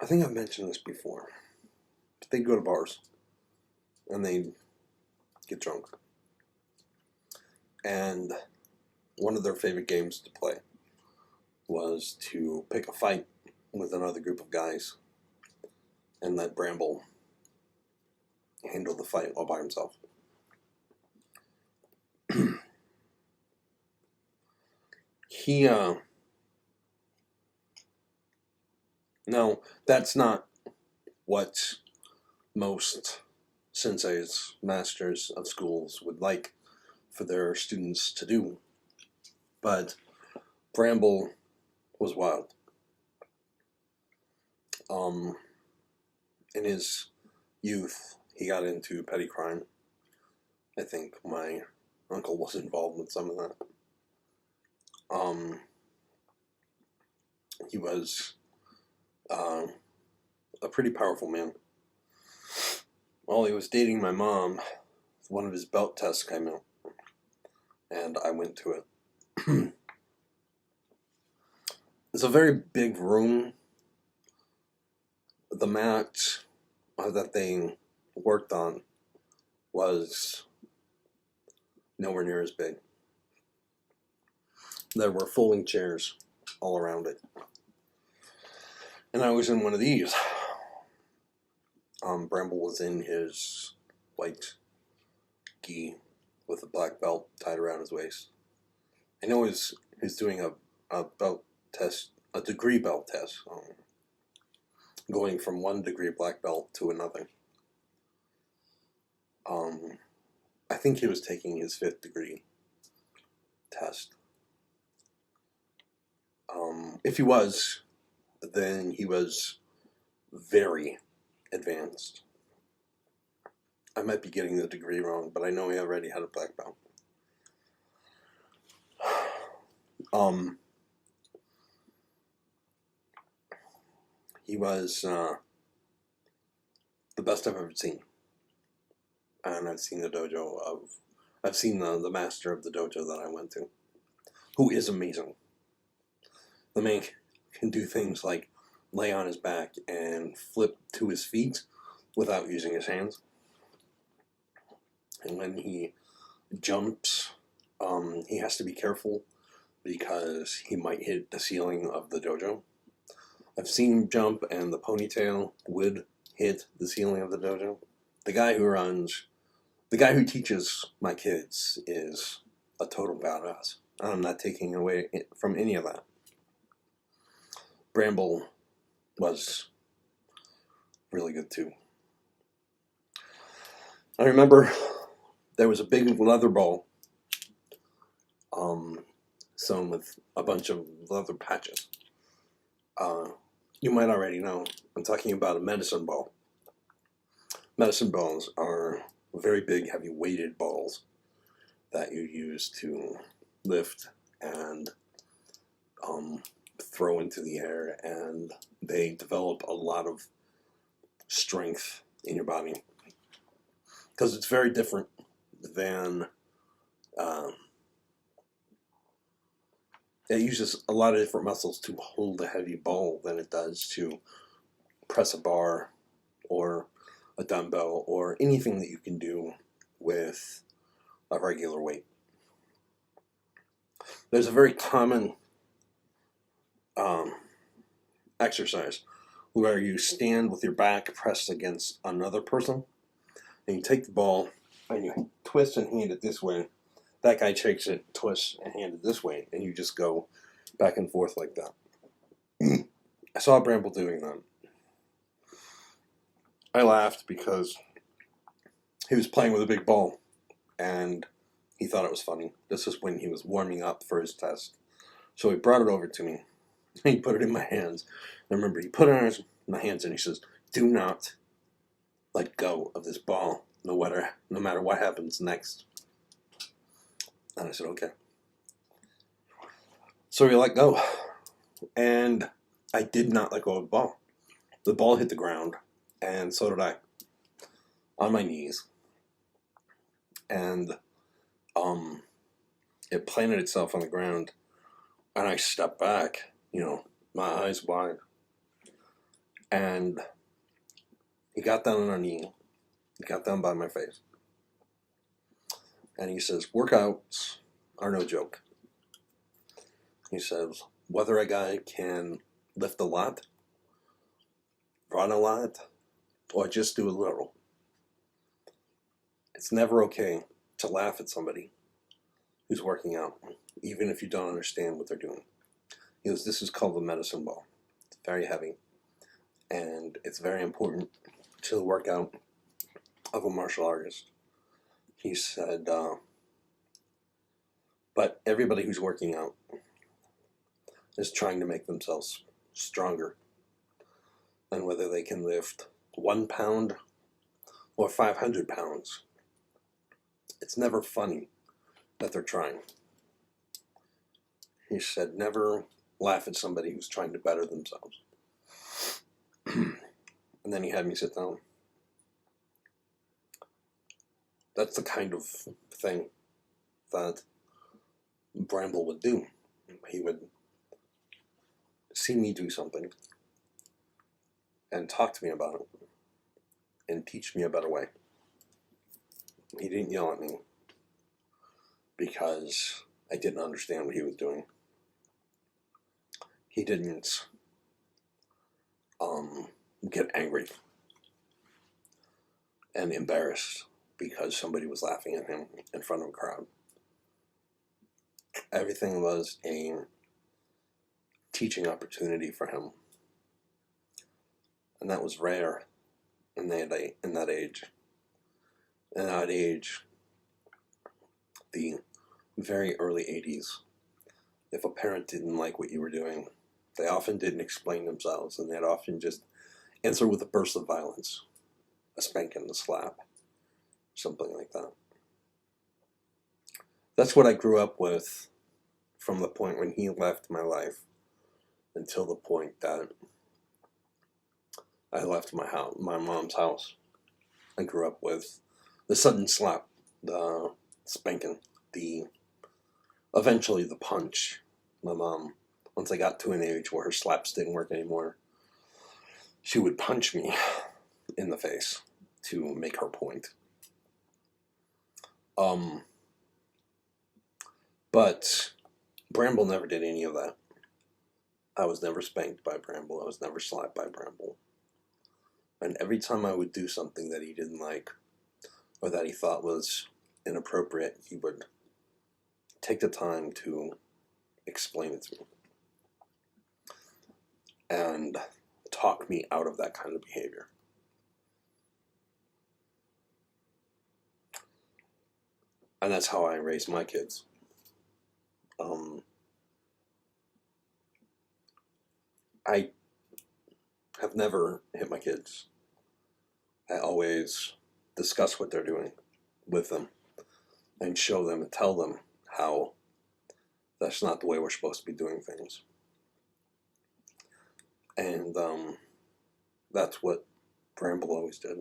Speaker 1: I think I've mentioned this before. They'd go to bars, and they'd get drunk. And one of their favorite games to play was to pick a fight with another group of guys and let Bramble handle the fight all by himself. No, that's not what most senseis, masters of schools would like for their students to do. But Bramble was wild. In his youth, he got into petty crime. I think my uncle was involved with some of that. He was a pretty powerful man. While he was dating my mom, one of his belt tests came out, and I went to it. It's a very big room. The mat that they worked on was nowhere near as big. There were folding chairs all around it. And I was in one of these. Bramble was in his white gi with a black belt tied around his waist. I know he's doing a belt test, a degree belt test, going from 1 degree black belt to another. I think he was taking his 5th degree test. If he was, then he was very advanced. I might be getting the degree wrong, but I know he already had a black belt. He was the best I've ever seen. And I've seen I've seen the master of the dojo that I went to, who is amazing. The man can do things like lay on his back and flip to his feet without using his hands. And when he jumps, he has to be careful because he might hit the ceiling of the dojo. I've seen him jump and the ponytail would hit the ceiling of the dojo. The guy who teaches my kids is a total badass. I'm not taking away from any of that. Bramble was really good too. I remember there was a big leather ball sewn with a bunch of leather patches. You might already know I'm talking about a medicine ball. Medicine balls are very big, heavy weighted balls that you use to lift and throw into the air, and they develop a lot of strength in your body because it's very different than it uses a lot of different muscles to hold a heavy ball than it does to press a bar or a dumbbell or anything that you can do with a regular weight. There's a very common exercise where you stand with your back pressed against another person, and you take the ball and you twist and hand it this way. That guy takes it, twists, and hand it this way, and you just go back and forth like that. I saw Bramble doing that. I laughed because he was playing with a big ball, and he thought it was funny. This is when he was warming up for his test. So he brought it over to me, and he put it in my hands. I remember he put it in my hands, and he says, "Do not let go of this ball, no matter what happens next." And I said, "Okay." So he let go, and I did not let go of the ball. The ball hit the ground, and so did I, on my knees. And it planted itself on the ground, and I stepped back, my eyes wide. And he got down on our knee. He got down by my face. And he says, "Workouts are no joke." He says, whether a guy can lift a lot, run a lot, or just do a little, it's never okay to laugh at somebody who's working out, even if you don't understand what they're doing. He goes, "This is called the medicine ball. It's very heavy, and it's very important to the workout of a martial artist." He said, but everybody who's working out is trying to make themselves stronger. and whether they can lift 1 pound or 500 pounds. It's never funny that they're trying. He said, never laugh at somebody who's trying to better themselves. And then he had me sit down. That's the kind of thing that Bramble would do. He would see me do something and talk to me about it and teach me a better way. He didn't yell at me because I didn't understand what he was doing. He didn't get angry and embarrassed because somebody was laughing at him in front of a crowd. Everything was a teaching opportunity for him. And that was rare in that age. In that age, the very early 80s, if a parent didn't like what you were doing, they often didn't explain themselves, and they'd often just answer with a burst of violence, a spanking, a slap, something like that. That's what I grew up with from the point when he left my life until the point that I left my mom's house. I grew up with the sudden slap, the spanking, eventually the punch. My mom, once I got to an age where her slaps didn't work anymore, she would punch me in the face to make her point. But Bramble never did any of that. I was never spanked by Bramble. I was never slapped by Bramble. And every time I would do something that he didn't like or that he thought was inappropriate, he would take the time to explain it to me and talk me out of that kind of behavior. And that's how I raised my kids. I have never hit my kids. I always discuss what they're doing with them and show them and tell them how that's not the way we're supposed to be doing things. And that's what Bramble always did.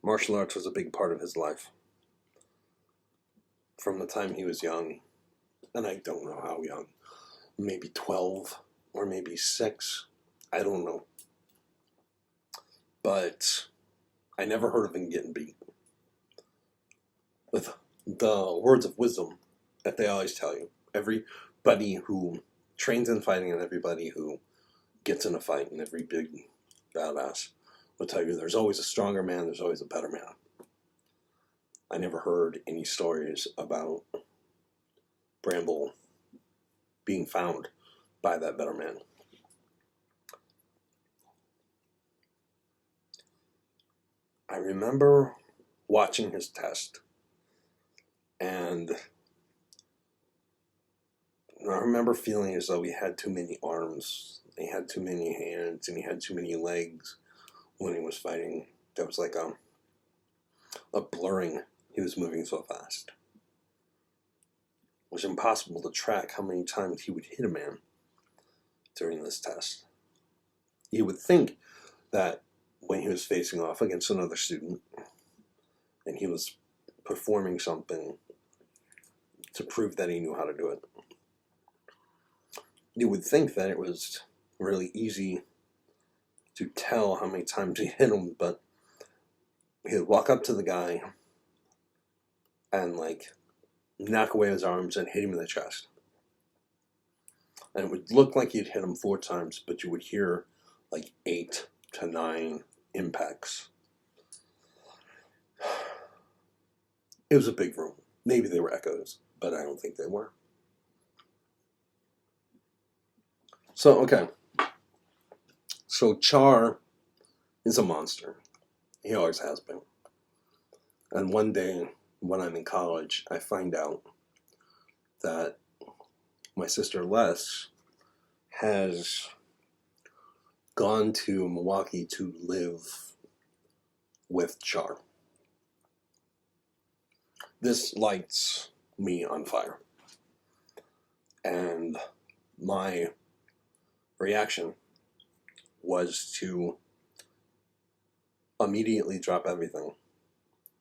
Speaker 1: Martial arts was a big part of his life. From the time he was young, and I don't know how young, maybe 12 or maybe 6, I don't know. But I never heard of him getting beat. With the words of wisdom that they always tell you, everybody who trains in fighting and everybody who gets in a fight and every big badass will tell you there's always a stronger man, there's always a better man. I never heard any stories about Bramble being found by that better man. I remember watching his test, and I remember feeling as though he had too many arms, he had too many hands, and he had too many legs when he was fighting. There was like a blurring. He was moving so fast. It was impossible to track how many times he would hit a man during this test. You would think that when he was facing off against another student and he was performing something to prove that he knew how to do it, you would think that it was really easy to tell how many times he hit him, but he would walk up to the guy and knock away his arms and hit him in the chest. And it would look like he'd hit him 4 times, but you would hear 8 to 9 impacts. It was a big room. Maybe they were echoes, but I don't think they were. So, okay. So Char is a monster. He always has been. And one day, when I'm in college, I find out that my sister Les has gone to Milwaukee to live with Char. This lights me on fire. And my reaction was to immediately drop everything.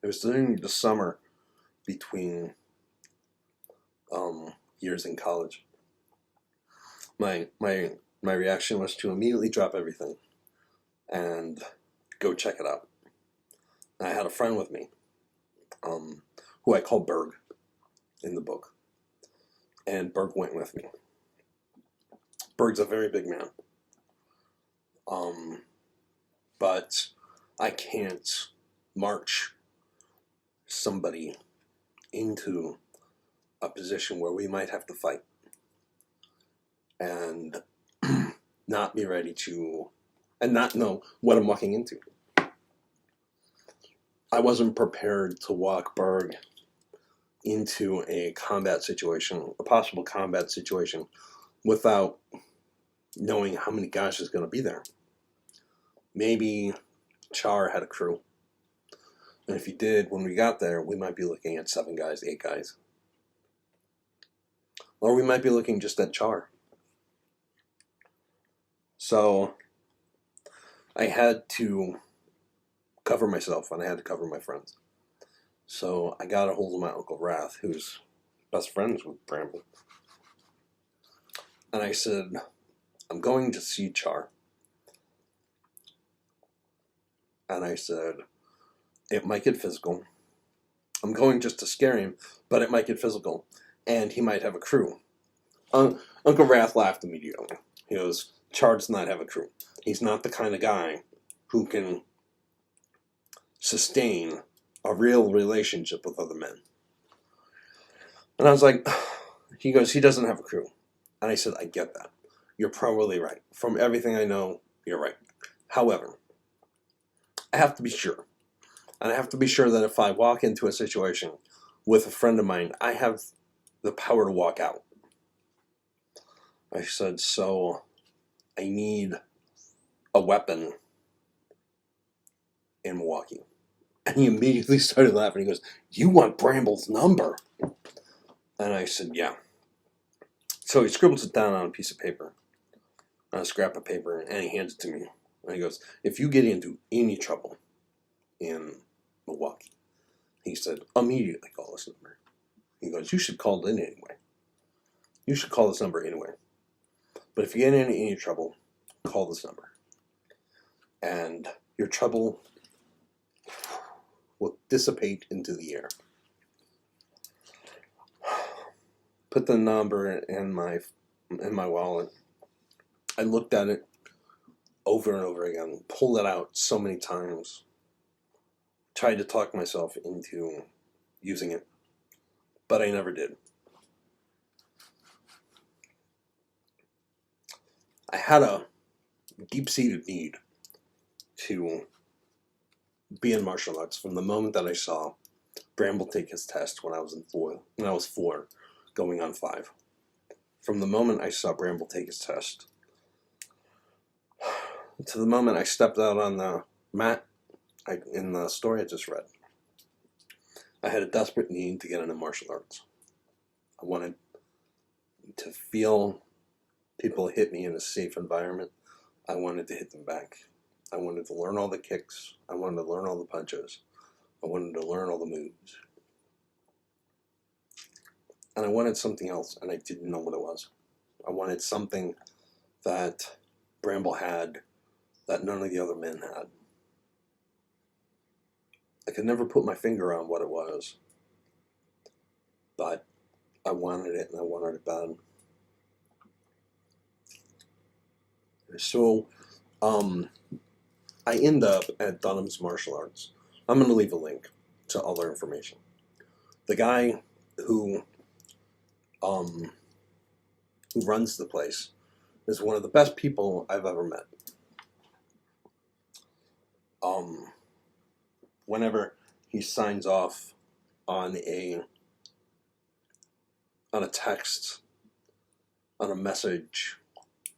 Speaker 1: It was during the summer between years in college. My reaction was to immediately drop everything and go check it out. And I had a friend with me, who I call Berg in the book, and Berg went with me. Berg's a very big man, but I can't march somebody into a position where we might have to fight and not be ready to, and not know what I'm walking into. I wasn't prepared to walk Berg into a combat situation, a possible combat situation, without knowing how many guys is going to be there. Maybe Char had a crew. And if he did, when we got there, we might be looking at 7 guys, 8 guys. Or we might be looking just at Char. So I had to cover myself, and I had to cover my friends. So I got a hold of my Uncle Wrath, who's best friends with Bramble. And I said, I'm going to see Char. And I said, it might get physical. I'm going just to scare him, but it might get physical. And he might have a crew. Uncle Wrath laughed immediately. He goes, Char does not have a crew. He's not the kind of guy who can sustain a real relationship with other men. And I was like, he goes, he doesn't have a crew. And I said, I get that. You're probably right. From everything I know, you're right. However, I have to be sure. And I have to be sure that if I walk into a situation with a friend of mine, I have the power to walk out. I said, so I need a weapon in Milwaukee. And he immediately started laughing. He goes, you want Bramble's number? And I said, yeah. So he scribbles it down on a piece of paper, on a scrap of paper, and he hands it to me. And he goes, if you get into any trouble in Milwaukee, he said, immediately call this number. He goes, you should call it in anyway. You should call this number anyway. But if you get into any trouble, call this number. And your trouble will dissipate into the air. Put the number in my wallet. I looked at it over and over again, pulled it out so many times, tried to talk myself into using it, but I never did. I had a deep-seated need to be in martial arts from the moment that I saw Bramble take his test when I was 4, going on 5. From the moment I saw Bramble take his test to the moment I stepped out on the mat in the story I just read, I had a desperate need to get into martial arts. I wanted to feel people hit me in a safe environment. I wanted to hit them back. I wanted to learn all the kicks. I wanted to learn all the punches. I wanted to learn all the moves. And I wanted something else, and I didn't know what it was. I wanted something that Bramble had that none of the other men had. I could never put my finger on what it was, but I wanted it, and I wanted it bad. So, I end up at Dunham's Martial Arts. I'm going to leave a link to all their information. The guy who runs the place is one of the best people I've ever met. Whenever he signs off on a text, on a message,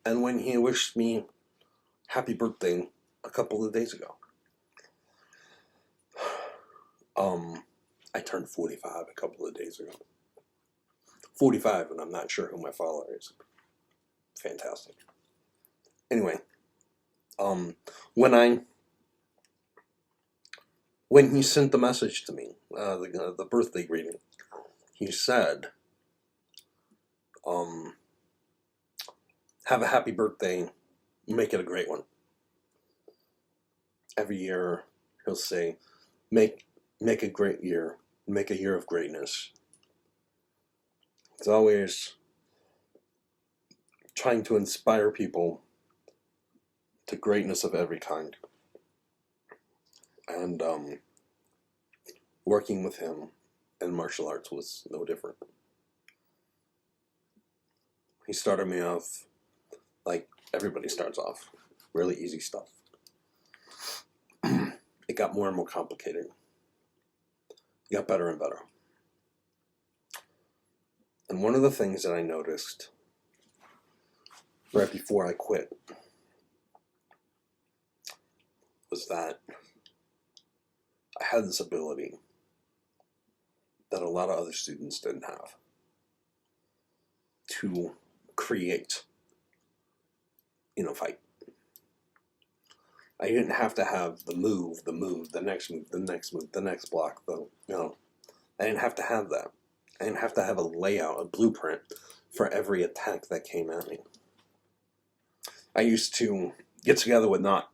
Speaker 1: and when he wished me happy birthday a couple of days ago. I turned 45 a couple of days ago. 45, and I'm not sure who my follower is. Fantastic. Anyway, when he sent the message to me, the birthday greeting, he said, have a happy birthday, make it a great one. Every year he'll say, make a great year, make a year of greatness. It's always trying to inspire people to greatness of every kind. And working with him in martial arts was no different. He started me off like everybody starts off, really easy stuff. It got more and more complicated. It got better and better. And one of the things that I noticed right before I quit was that I had this ability that a lot of other students didn't have to create in a fight. I didn't have to have the move, the next move, the next move, the next block, I didn't have to have that. I didn't have to have a layout, a blueprint for every attack that came at me. I used to get together with Knot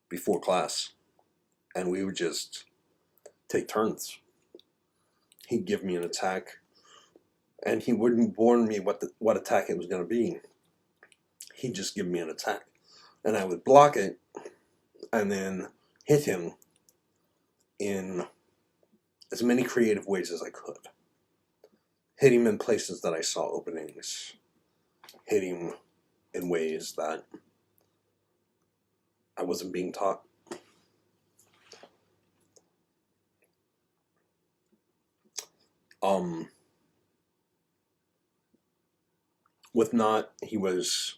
Speaker 1: before class, and we would just take turns. He'd give me an attack, and he wouldn't warn me what attack it was going to be. He'd just give me an attack, and I would block it, and then hit him in as many creative ways as I could. Hit him in places that I saw openings. Hit him in ways that I wasn't being taught. With Knot, he was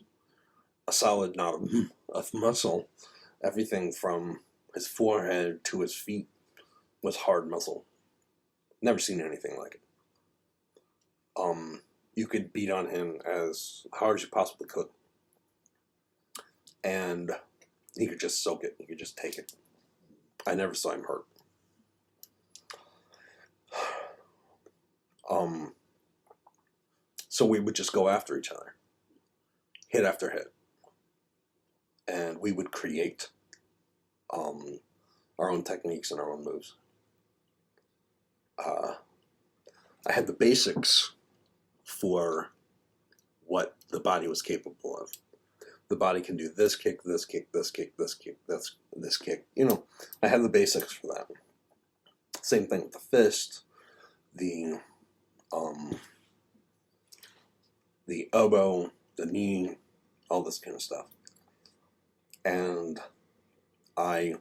Speaker 1: a solid knot of muscle. Everything from his forehead to his feet was hard muscle. Never seen anything like it. You could beat on him as hard as you possibly could, and he could just soak it. He could just take it. I never saw him hurt. So we would just go after each other, hit after hit, and we would create our own techniques and our own moves. I had the basics for what the body was capable of. The body can do this kick, this kick, this kick, this kick, this kick. I had the basics for that. Same thing with the fist, the elbow, the knee, all this kind of stuff. And I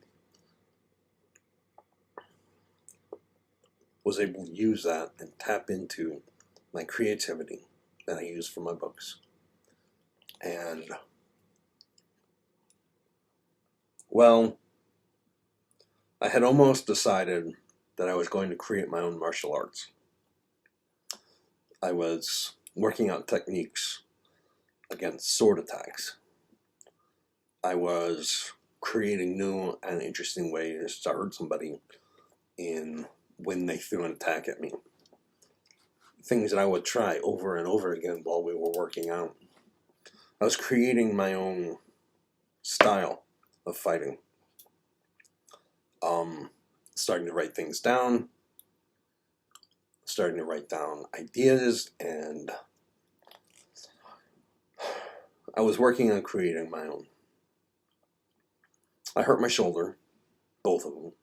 Speaker 1: was able to use that and tap into my creativity that I use for my books. And, well, I had almost decided that I was going to create my own martial arts. I was working out techniques against sword attacks. I was creating new and interesting ways to hurt somebody when they threw an attack at me. Things that I would try over and over again while we were working out. I was creating my own style of fighting. Starting to write things down, starting to write down ideas, and I was working on creating my own. I hurt my shoulder, both of them.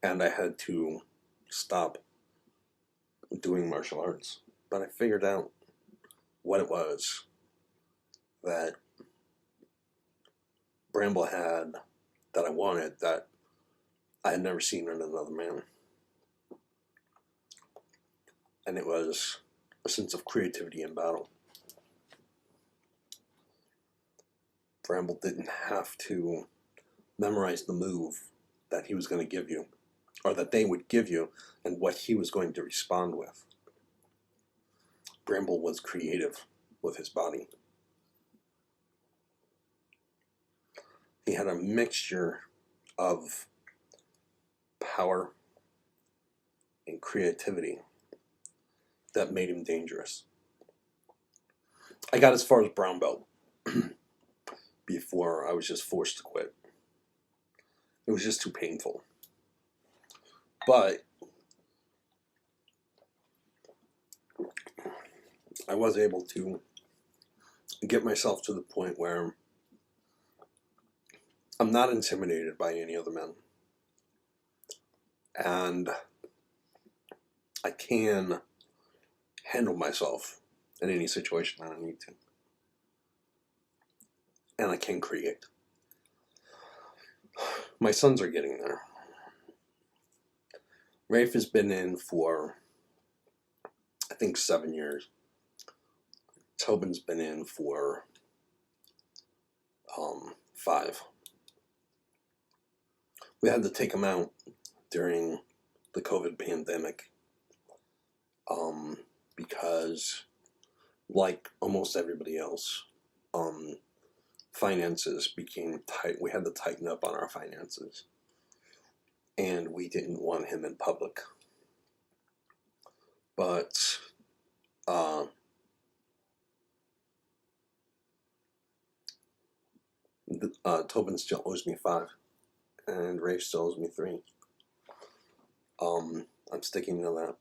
Speaker 1: And I had to stop doing martial arts. But I figured out what it was that Bramble had that I wanted, that I had never seen in another man. And it was a sense of creativity in battle. Bramble didn't have to memorize the move that he was going to give you, or that they would give you, and what he was going to respond with. Bramble was creative with his body. He had a mixture of power and creativity that made him dangerous. I got as far as brown belt before I was just forced to quit. It was just too painful. But I was able to get myself to the point where I'm not intimidated by any other men. And I can handle myself in any situation that I need to. And I can create. My sons are getting there. Rafe has been in for, I think, 7 years. Tobin's been in for 5. We had to take him out during the COVID pandemic because, like almost everybody else, finances became tight. We had to tighten up on our finances, and we didn't want him in public. But Tobin still owes me 5, and Rafe still owes me 3. I'm sticking to that.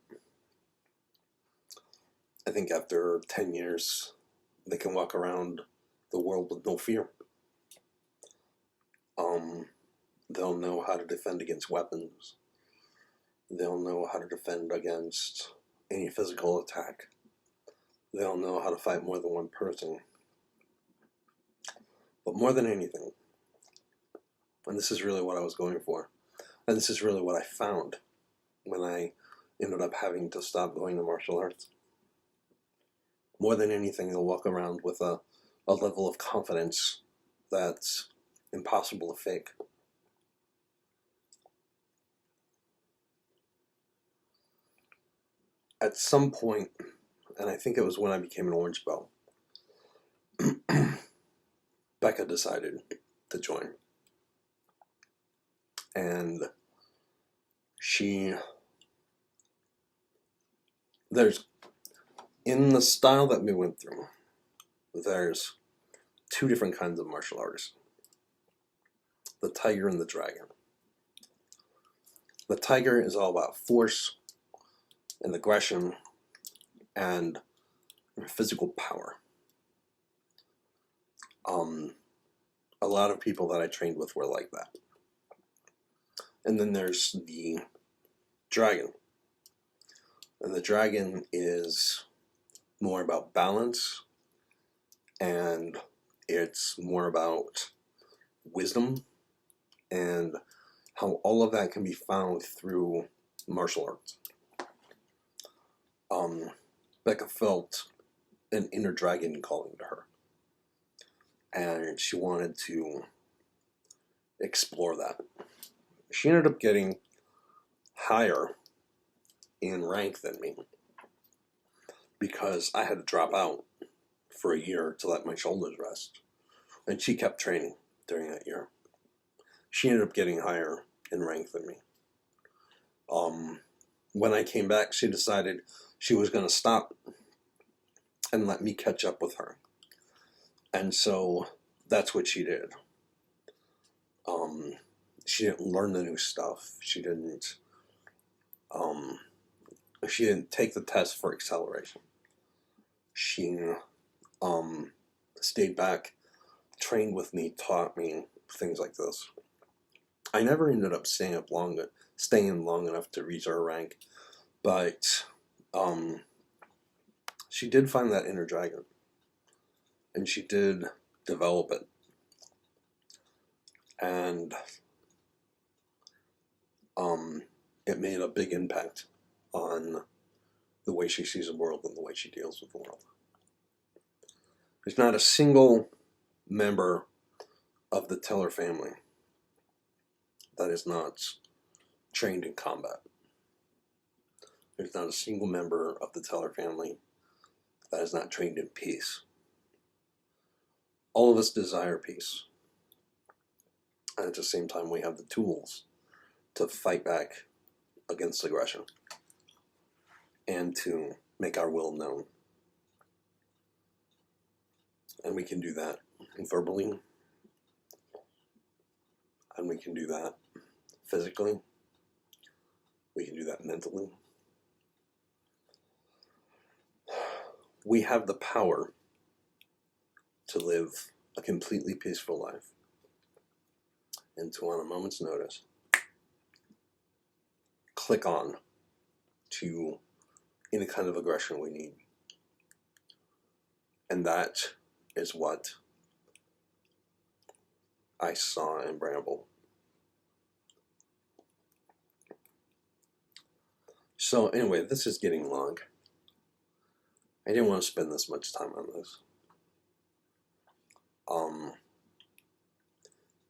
Speaker 1: I think after 10 years, they can walk around the world with no fear. They'll know how to defend against weapons. They'll know how to defend against any physical attack. They'll know how to fight more than one person. But more than anything, and this is really what I was going for, and this is really what I found when I ended up having to stop going to martial arts. More than anything, they'll walk around with a level of confidence that's impossible to fake. At some point, and I think it was when I became an orange belt, Becca decided to join. And in the style that we went through, there's 2 different kinds of martial artists. The tiger and the dragon. The tiger is all about force and aggression and physical power. A lot of people that I trained with were like that. And then there's the dragon. And the dragon is more about balance, and it's more about wisdom, and how all of that can be found through martial arts. Becca felt an inner dragon calling to her, and she wanted to explore that. She ended up getting higher in rank than me because I had to drop out for a year to let my shoulders rest, and she kept training during that year. She ended up getting higher in rank than me. When I came back, she decided she was going to stop and let me catch up with her. And so that's what she did. She didn't learn the new stuff. She didn't take the test for acceleration. She stayed back, trained with me, taught me things like this. I never ended up staying long enough to reach her rank, but she did find that inner dragon, and she did develop it, and it made a big impact on the way she sees the world and the way she deals with the world. There's not a single member of the Teller family that is not trained in combat. There's not a single member of the Teller family that is not trained in peace. All of us desire peace. And at the same time, we have the tools to fight back against aggression and to make our will known. And we can do that verbally, and we can do that physically, we can do that mentally. We have the power to live a completely peaceful life and to, on a moment's notice, click on to any kind of aggression we need. And that is what I saw in Bramble. So anyway, this is getting long. I didn't want to spend this much time on this.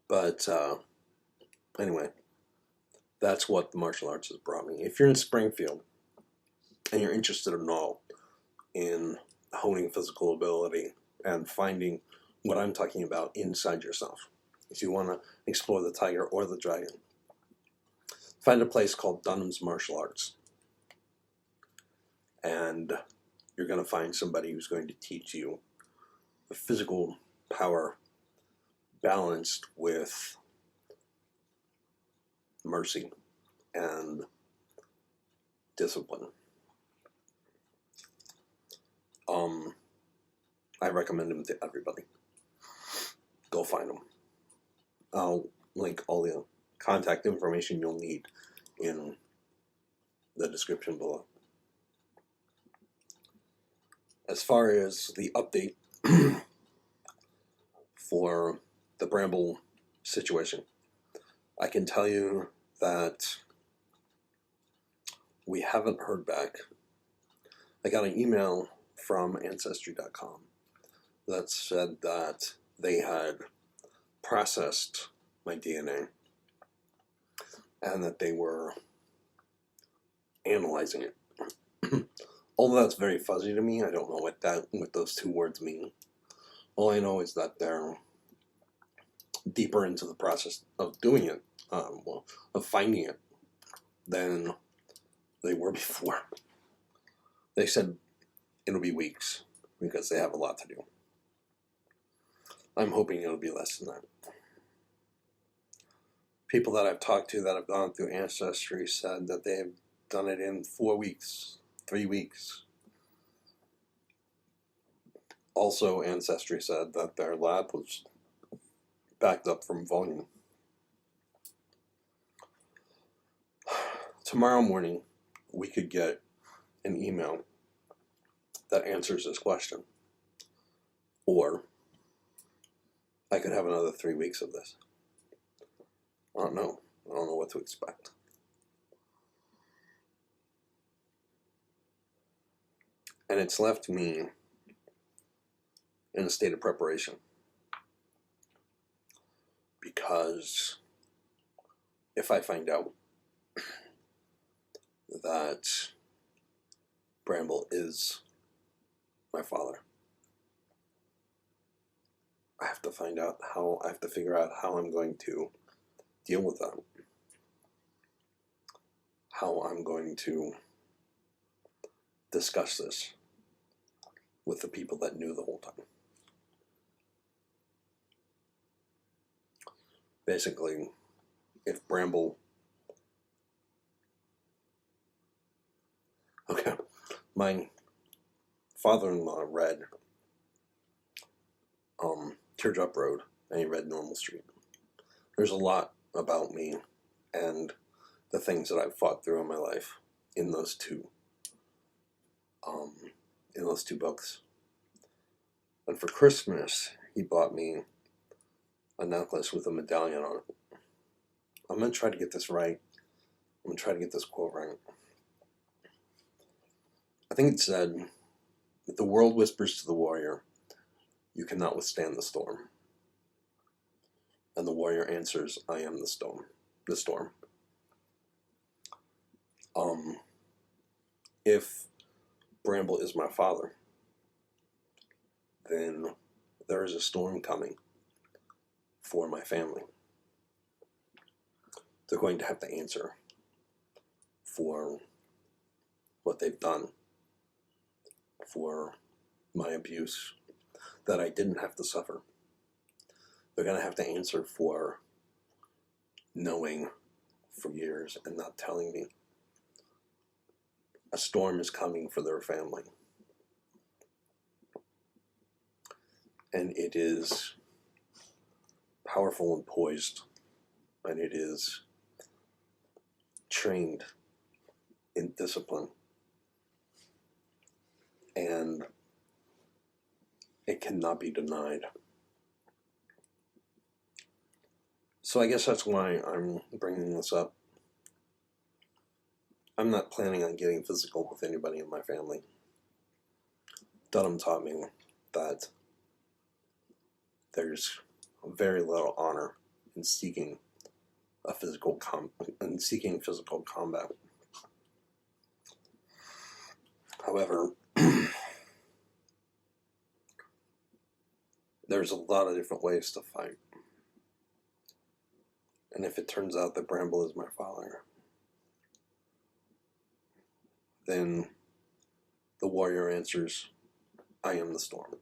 Speaker 1: But anyway, that's what the martial arts has brought me. If you're in Springfield and you're interested at all in honing physical ability and finding what I'm talking about inside yourself, if you want to explore the tiger or the dragon, find a place called Dunham's Martial Arts. And you're going to find somebody who's going to teach you the physical power balanced with mercy and discipline. I recommend them to everybody. Go find them. I'll link all the contact information you'll need in the description below. As far as the update for the Bramble situation, I can tell you that we haven't heard back. I got an email from Ancestry.com that said that they had processed my DNA and that they were analyzing it. Although that's very fuzzy to me, I don't know what those two words mean. All I know is that they're deeper into the process of doing it, of finding it, than they were before. They said it'll be weeks because they have a lot to do. I'm hoping it'll be less than that. People that I've talked to that have gone through Ancestry said that they have done it in 4 weeks, 3 weeks. Also, Ancestry said that their lab was backed up from volume. Tomorrow morning, we could get an email that answers this question. Or I could have another 3 weeks of this. I don't know. I don't know what to expect. And it's left me in a state of preparation. Because if I find out that Bramble is my father, I have to figure out how I'm going to deal with that. How I'm going to discuss this with the people that knew the whole time. Basically, if Bramble... Okay, my father-in-law read Teardrop Road, and he read Normal Street. There's a lot about me and the things that I've fought through in my life in those two books. And for Christmas, he bought me a necklace with a medallion on it. I'm going to try to get this right. I'm going to try to get this quote right. I think it said, "If the world whispers to the warrior, you cannot withstand the storm. And the warrior answers, I am the storm. The storm. If Bramble is my father, then there is a storm coming for my family. They're going to have to answer for what they've done, for my abuse that I didn't have to suffer. They're going to have to answer for knowing for years and not telling me a storm is coming for their family. And it is powerful and poised, and it is trained in discipline, and it cannot be denied. So I guess that's why I'm bringing this up. I'm not planning on getting physical with anybody in my family. Dunham taught me that there's very little honor in seeking physical combat. However, there's a lot of different ways to fight. And if it turns out that Bramble is my father, then the warrior answers, I am the storm.